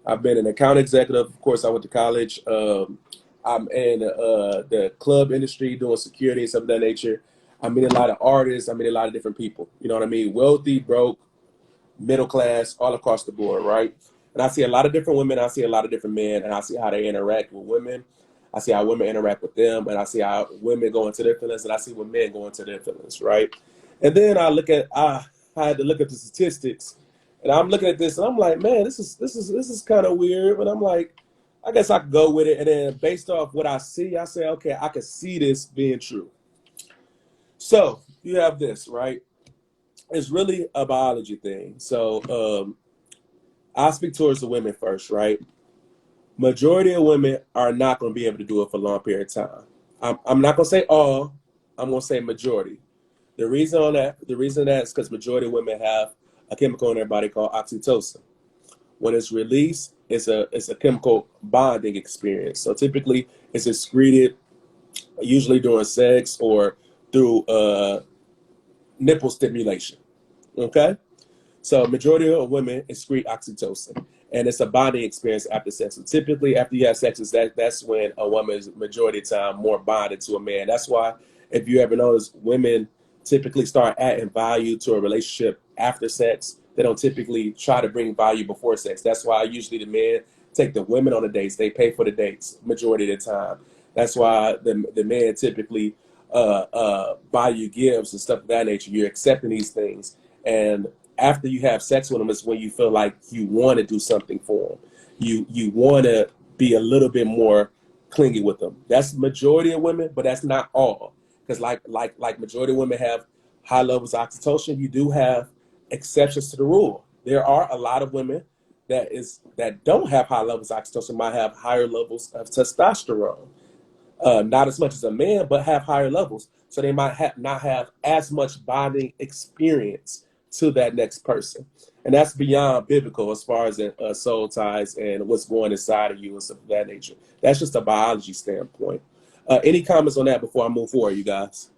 I've been an account executive. Of course, I went to college. I'm in the club industry doing security and stuff of that nature. I meet a lot of artists. I meet a lot of different people. You know what I mean? Wealthy, broke, middle class, all across the board, right? And I see a lot of different women, I see a lot of different men, and I see how they interact with women. I see how women interact with them, and I see how women go into their feelings, and I see when men go into their feelings, right? And then I had to look at the statistics, and I'm looking at this, and I'm like, man, this is kind of weird, but I'm like, I guess I could go with it. And then based off what I see, I say, okay, I can see this being true. So you have this, right? It's really a biology thing. So I'll speak towards the women first, right? Majority of women are not going to be able to do it for a long period of time. I'm not going to say all. I'm going to say majority. The reason that is because majority of women have a chemical in their body called oxytocin. When it's released, it's a chemical bonding experience. So typically, it's excreted usually during sex or through nipple stimulation. Okay. So majority of women excrete oxytocin, and it's a bonding experience after sex. So typically, after you have sex, that's when a woman is majority of the time more bonded to a man. That's why, if you ever notice, women typically start adding value to a relationship after sex. They don't typically try to bring value before sex. That's why usually the men take the women on the dates. They pay for the dates majority of the time. That's why the men typically buy you gifts and stuff of that nature. You're accepting these things, and after you have sex with them is when you feel like you want to do something for them. You want to be a little bit more clingy with them. That's majority of women, but that's not all. Because like majority of women have high levels of oxytocin, you do have exceptions to the rule. There are a lot of women that don't have high levels of oxytocin, might have higher levels of testosterone. Not as much as a man, but have higher levels. So they might not have as much bonding experience to that next person. And that's beyond biblical as far as soul ties and what's going inside of you and stuff of that nature. That's just a biology standpoint. Any comments on that before I move forward, you guys?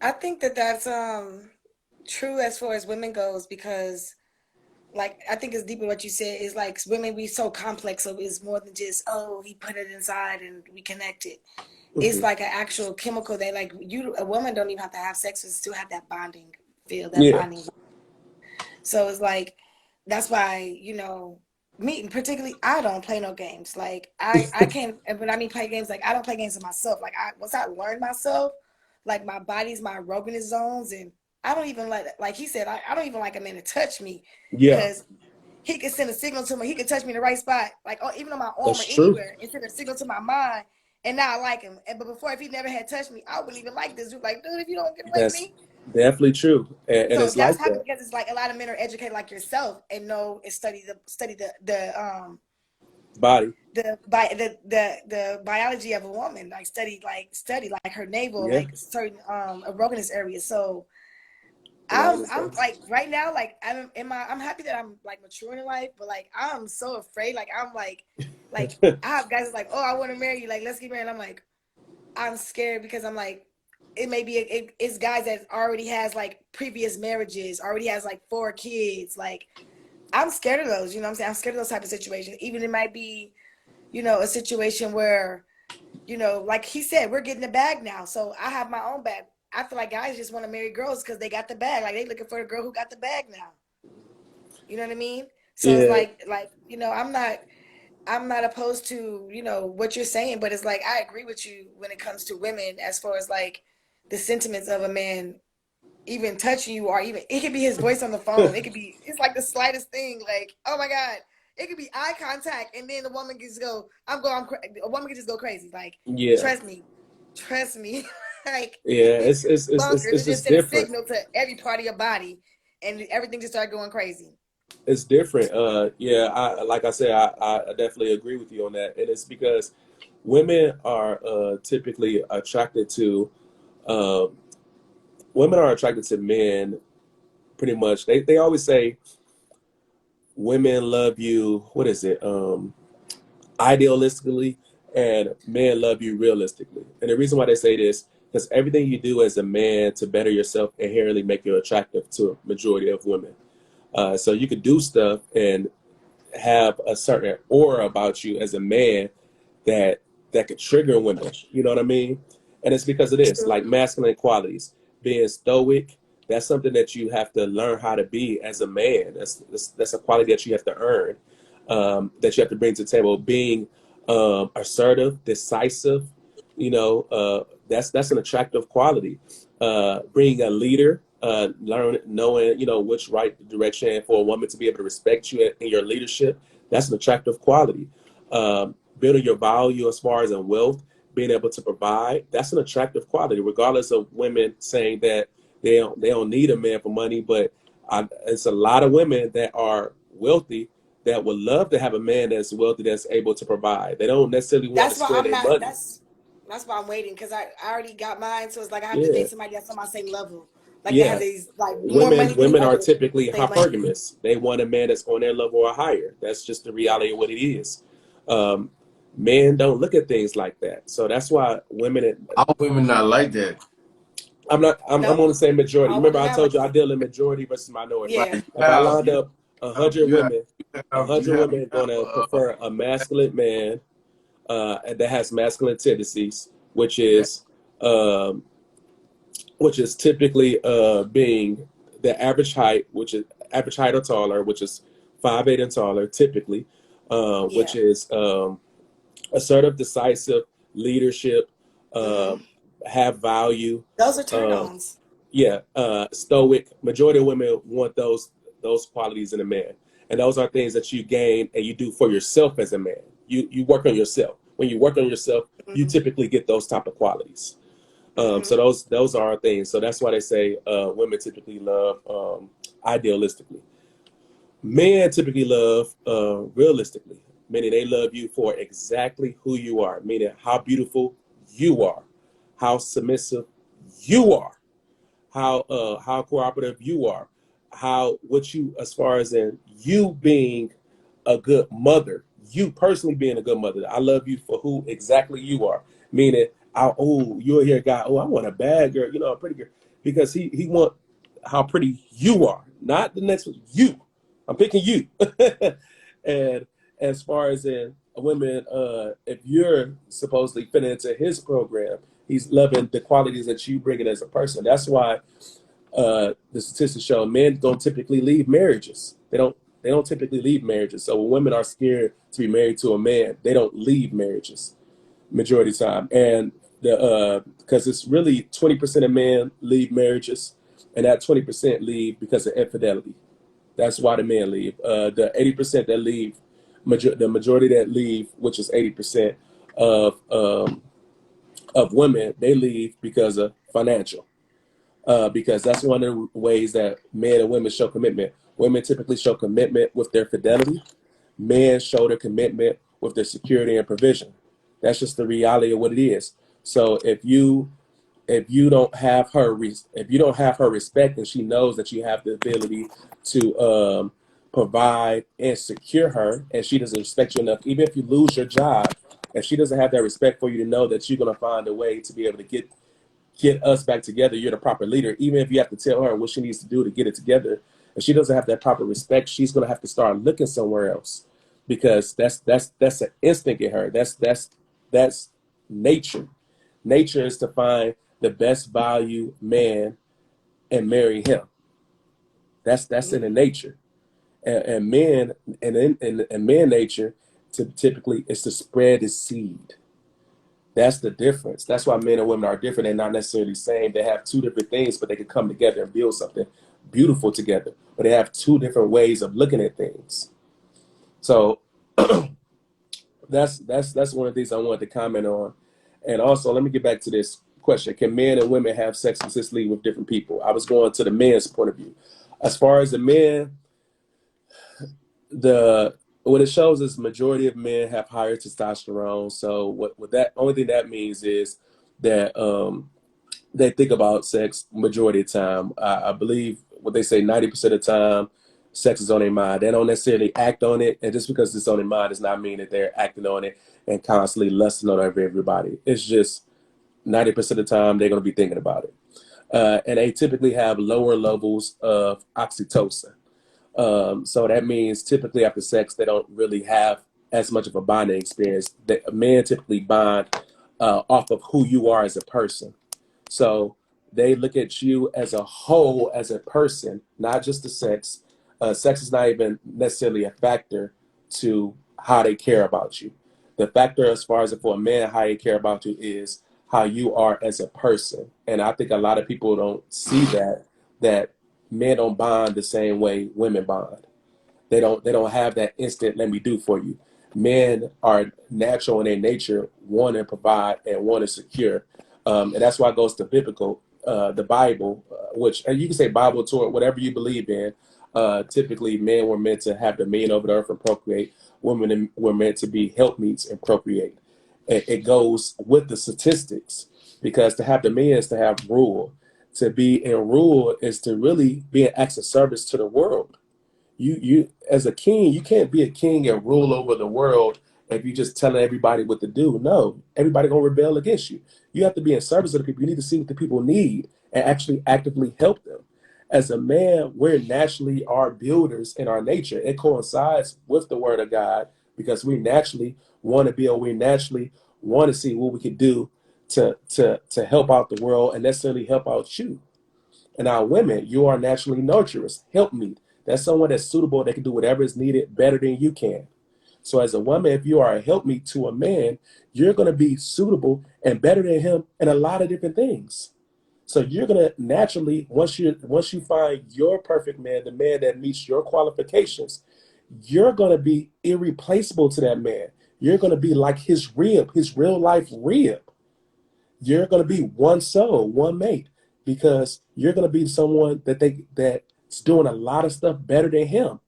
I think that that's true as far as women goes because like I think it's deeper what you said is like women we so complex, so it's more than just, oh, he put it inside and we connected. It's Hmm. like an actual chemical that like you a woman don't even have to have sex with to have that bonding feel, that Yeah. bonding. So it's like that's why, me particularly, I don't play no games. Like I can't, and when I mean play games, like I don't play games with myself. Like once I learn myself, like my body's my aerobic zones, and I don't even like he said, I don't even like a man to touch me Yeah, because he could send a signal to me. He could touch me in the right spot, like even on my arm that's or true. anywhere, and send a signal to my mind. And now I like him. But before, if he never had touched me, I wouldn't even like this dude. Like, dude, if you don't get away from That's me. definitely true, and So it's that's like happy that. because it's like a lot of men are educated like yourself and know and Body. the biology of a woman, like study like her navel, Yeah, like certain aerogenous areas. So a lot of the I'm stuff. like right now, like I'm happy that I'm like maturing in life, but like I'm so afraid. Like I'm like I have guys that's like, oh, I want to marry you, like let's get married. I'm like, I'm scared because I'm like, it may be it's guys that already has like previous marriages, already has like 4 kids. Like I'm scared of those, you know what I'm saying? I'm scared of those type of situations. Even it might be, a situation where, like he said, we're getting the bag now. So I have my own bag. I feel like guys just want to marry girls because they got the bag. Like they looking for a girl who got the bag now. You know what I mean? So it's Yeah, like, I'm not opposed to, what you're saying, but it's like I agree with you when it comes to women as far as like the sentiments of a man even touching you, or even it could be his voice on the phone. It's like the slightest thing, like, oh my God. It could be eye contact and then the woman can just go, a woman can just go crazy. Like, yeah, trust me. Trust me. Like yeah. it's bonkers. It's It just just sent a different. signal to every part of your body and everything just started going crazy. It's different. Yeah. I like I said, I definitely agree with you on that, and it's because women are typically attracted to um, women are attracted to men. Pretty much, they always say women love you. What is it? Idealistically, and men love you realistically. And the reason why they say this, because everything you do as a man to better yourself inherently make you attractive to a majority of women. So you could do stuff and have a certain aura about you as a man that could trigger women. You know what I mean? And it's because of this, True. like masculine qualities, being stoic. That's something that you have to learn how to be as a man. That's a quality that you have to earn, that you have to bring to the table. Being assertive, decisive. That's an attractive quality. Being a leader, knowing which right direction for a woman to be able to respect you in your leadership. That's an attractive quality. Building your value as far as in wealth, being able to provide, that's an attractive quality, regardless of women saying that they don't need a man for money. But it's a lot of women that are wealthy that would love to have a man that's wealthy, that's able to provide. They don't necessarily want to That's why spend I'm their not. money. That's why I'm waiting because I already got mine. So it's like I have to Yeah, date somebody that's on my same level, like that has yeah. these like more Women money than the women are other typically same money. hypergamous. They want a man that's on their level or higher. That's just the Yeah. reality of what it is. Um, Men don't look at things like that. So that's why women. All women not like that. I'm No, on the same majority. You all remember women I not like told you I that. deal in majority versus minority. Yeah. Like If I lined up a hundred you have women, you women have gonna prefer a masculine man and that has masculine tendencies, um, which is typically being the average height, which is average height or taller, which is 5'8" and taller, typically, which Yeah. is assertive, decisive, leadership, Hmm. um, have value. Those are turn Um, ons. yeah, stoic. Majority of women want those qualities in a man, and those are things that you gain and you do for yourself as a man. You work on yourself. When you work on yourself, you Hmm. typically get those type of qualities. So Hmm. those are our things. So that's why they say women typically love idealistically. Men typically love realistically, meaning they love you for exactly who you are, meaning how beautiful you are, how submissive you are, how cooperative you are, how what you as far as in you being a good mother, you personally being a good mother. I love you for who exactly you are. Meaning, you'll hear a guy, I want a bad girl, a pretty girl, because he want how pretty you are, not the next one. You. I'm picking you. And as far as in women, if you're supposedly fitting into his program, he's loving the qualities that you bring in as a person. That's why the statistics show men don't typically leave marriages. They don't typically leave marriages. So when women are scared to be married to a man, they don't leave marriages majority of the time. And the because it's really 20% of men leave marriages, and that 20% leave because of infidelity. That's why the men leave. The 80% that leave, the majority that leave, which is 80% of women, they leave because of financial. Because that's one of the ways that men and women show commitment. Women typically show commitment with their fidelity. Men show their commitment with their security and provision. That's just the reality of what it is. So if you don't have her respect, and she knows that you have the ability to provide and secure her, and she doesn't respect you enough, even if you lose your job, if she doesn't have that respect for you to know that you're going to find a way to be able to get us back together, you're the proper leader. Even if you have to tell her what she needs to do to get it together, if she doesn't have that proper respect, she's going to have to start looking somewhere else, because that's an instinct in her. That's nature. Nature is to find the best value man and marry him. That's in the nature. And men and men nature typically is to spread the seed. That's the difference. That's why men and women are different. They're not necessarily the same. They have two different things, but they can come together and build something beautiful together. But they have two different ways of looking at things. So that's one of the things I wanted to comment on. And also, let me get back to this question: can men and women have sex consistently with different people? I was going to the men's point of view. As far as the men, what it shows is the majority of men have higher testosterone. So what that only thing that means is that they think about sex majority of the time. I believe what they say 90% of the time, sex is on their mind. They don't necessarily act on it, and just because it's on their mind does not mean that they're acting on it and constantly lusting on everybody. It's just 90% of the time they're going to be thinking about it, and they typically have lower levels of oxytocin. So that means typically after sex, they don't really have as much of a bonding experience. Men typically bond off of who you are as a person. So they look at you as a whole, as a person, not just the sex. Sex is not even necessarily a factor to how they care about you. The factor as far as for a man, how they care about you is how you are as a person. And I think a lot of people don't see that men don't bond the same way women bond. They don't have that instant let me do for you. Men are natural in their nature, want to provide and want to secure. And that's why it goes to biblical, the Bible, which, and you can say Bible, Torah, whatever you believe in. Typically, men were meant to have dominion over the earth and procreate. Women were meant to be helpmeets and procreate. It goes with the statistics, because to have dominion is to have rule. To be in rule is to really be an acts of service to the world. You as a king, you can't be a king and rule over the world if you just telling everybody what to do. No, everybody gonna rebel against you. You have to be in service of the people. You need to see what the people need and actually actively help them. As a man, we're naturally are builders in our nature. It coincides with the word of God, because we naturally want to build. We naturally want to see what we can do to help out the world and necessarily help out you. And our women, you are naturally nurturers, help me. That's someone that's suitable, that can do whatever is needed better than you can. So as a woman, if you are a helpmeet to a man, you're going to be suitable and better than him in a lot of different things. So you're going to naturally, once you find your perfect man, the man that meets your qualifications, you're going to be irreplaceable to that man. You're going to be like his rib, his real life rib. You're going to be one soul, one mate, because you're going to be someone that's doing a lot of stuff better than him,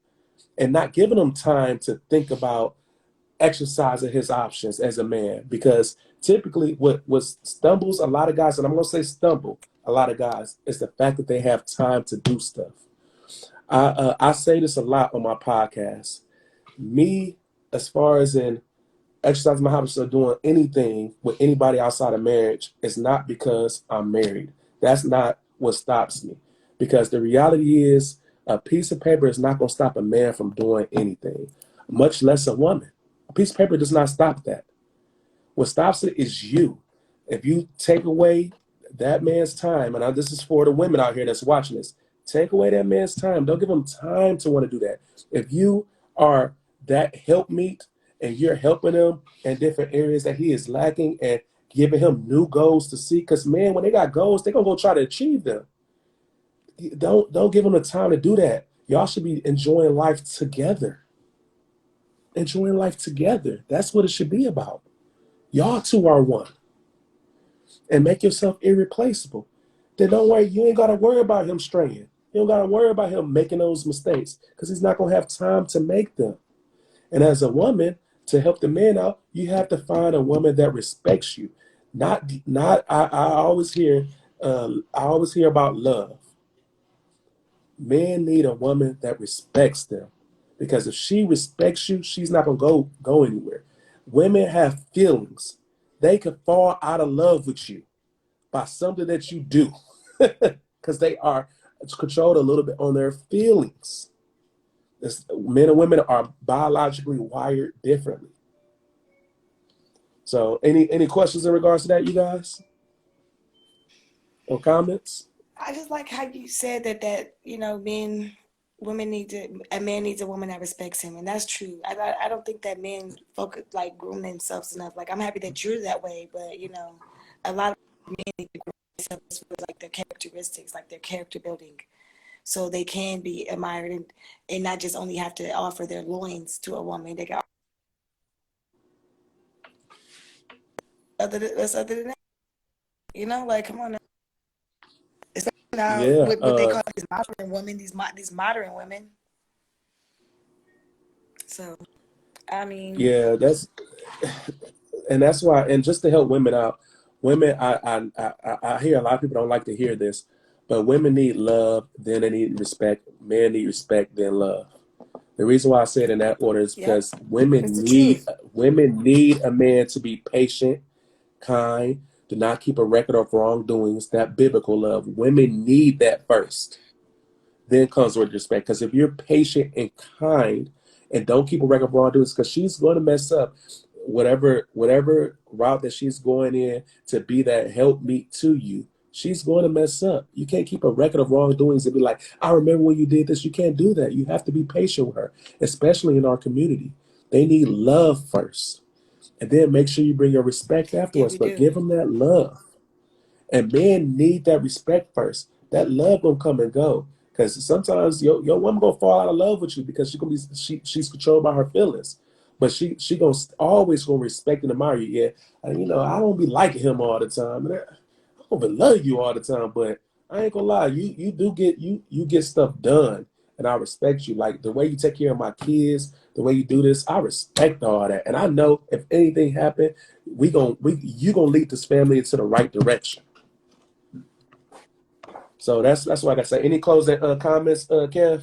and not giving him time to think about exercising his options as a man. Because typically what stumbles a lot of guys, and I'm going to say stumble a lot of guys, is the fact that they have time to do stuff. I say this a lot on my podcast. Me, as far as in exercising my hobbies or doing anything with anybody outside of marriage, is not because I'm married. That's not what stops me. Because the reality is, A piece of paper is not going to stop a man from doing anything, much less a woman. A piece of paper does not stop that. What stops it is you. If you take away that man's time, and this is for the women out here that's watching this, take away that man's time. Don't give him time to want to do that. If you are that helpmeet and you're helping him in different areas that he is lacking and giving him new goals to see, because man, when they got goals, they're gonna go try to achieve them. Don't give them the time to do that. Y'all should be enjoying life together. Enjoying life together. That's what it should be about. Y'all two are one. And make yourself irreplaceable. Then don't worry, you ain't gotta worry about him straying. You don't gotta worry about him making those mistakes because he's not gonna have time to make them. And as a woman, to help the man out, you have to find a woman that respects you. I always hear about love. Men need a woman that respects them. Because if she respects you, she's not gonna go anywhere. Women have feelings. They could fall out of love with you by something that you do. Because they are controlled a little bit on their feelings. Men and women are biologically wired differently. So any questions in regards to that, you guys? Or comments? I just like how you said that women a man needs a woman that respects him, and that's true. I don't think that men groom themselves enough. Like, I'm happy that you're that way, but a lot of men need to groom themselves for like their characteristics, like their character building, so they can be admired and not just only have to offer their loins to a woman. They got other than that, like, come on now. Now, Yeah. what they call these modern women, these modern women. So, I mean, Yeah, that's why, and just to help women out, women, I hear a lot of people don't like to hear this, but women need love, then they need respect. Men need respect, then love. The reason why I say it in that order is yep, because it's the truth. women need a man to be patient, kind, do not keep a record of wrongdoings, that biblical love. Women need that first. Then comes with respect. Because if you're patient and kind and don't keep a record of wrongdoings, because she's going to mess up whatever route that she's going in to be that helpmeet to you. She's going to mess up. You can't keep a record of wrongdoings and be like, I remember when you did this. You can't do that. You have to be patient with her, especially in our community. They need love first. And then make sure you bring your respect Yeah, afterwards, we but do. give them that love. And men need that respect first. That love gonna come and go. Because sometimes your woman gonna fall out of love with you because she's controlled by her feelings. But she gonna always gonna respect and admire you. Yeah, I don't be liking him all the time. And I don't be love you all the time, but I ain't gonna lie, you do get you get stuff done, and I respect you. Like the way you take care of my kids, the way you do this, I respect all that. And I know if anything happened, you gonna lead this family into the right direction. So that's what I gotta say. Any closing comments, Kev?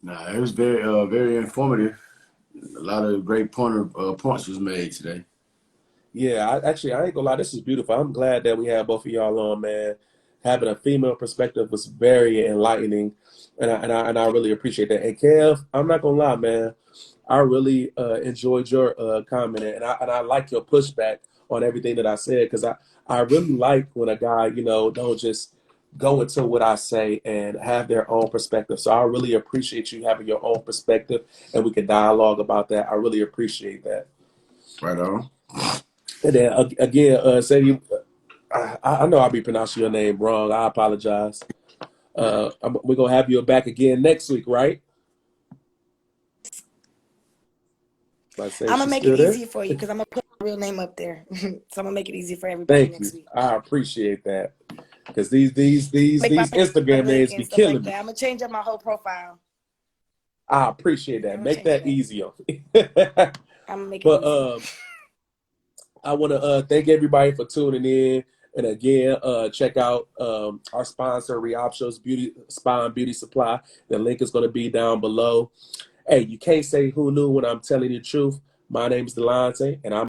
Nah, it was very informative. A lot of great points was made today. Yeah, I ain't gonna lie, this is beautiful. I'm glad that we have both of y'all on, man. Having a female perspective was very enlightening, and I really appreciate that. And Kev, I'm not gonna lie, man. I really enjoyed your comment, and I like your pushback on everything that I said, because I really like when a guy don't just go into what I say and have their own perspective. So I really appreciate you having your own perspective, and we can dialogue about that. I really appreciate that. Right on. And then again, Sadie, I know I'll be pronouncing your name wrong. I apologize. We're gonna have you back again next week, right? I say I'm gonna she's make it still there. easy for you because I'm gonna put my real name up there. So I'm gonna make it easy for everybody Thank next you. week. I appreciate that, because these Make my picture Instagram public names be and stuff like killing me. that. I'm gonna change up my whole profile. I appreciate I'm that. gonna Make change it that up. easy on me. I'm gonna make it But easy. I want to thank everybody for tuning in. And again, check out our sponsor, Reoptions Beauty Spa and Beauty Supply. The link is going to be down below. Hey, you can't say who knew when I'm telling you the truth. My name is Delonte, and I'm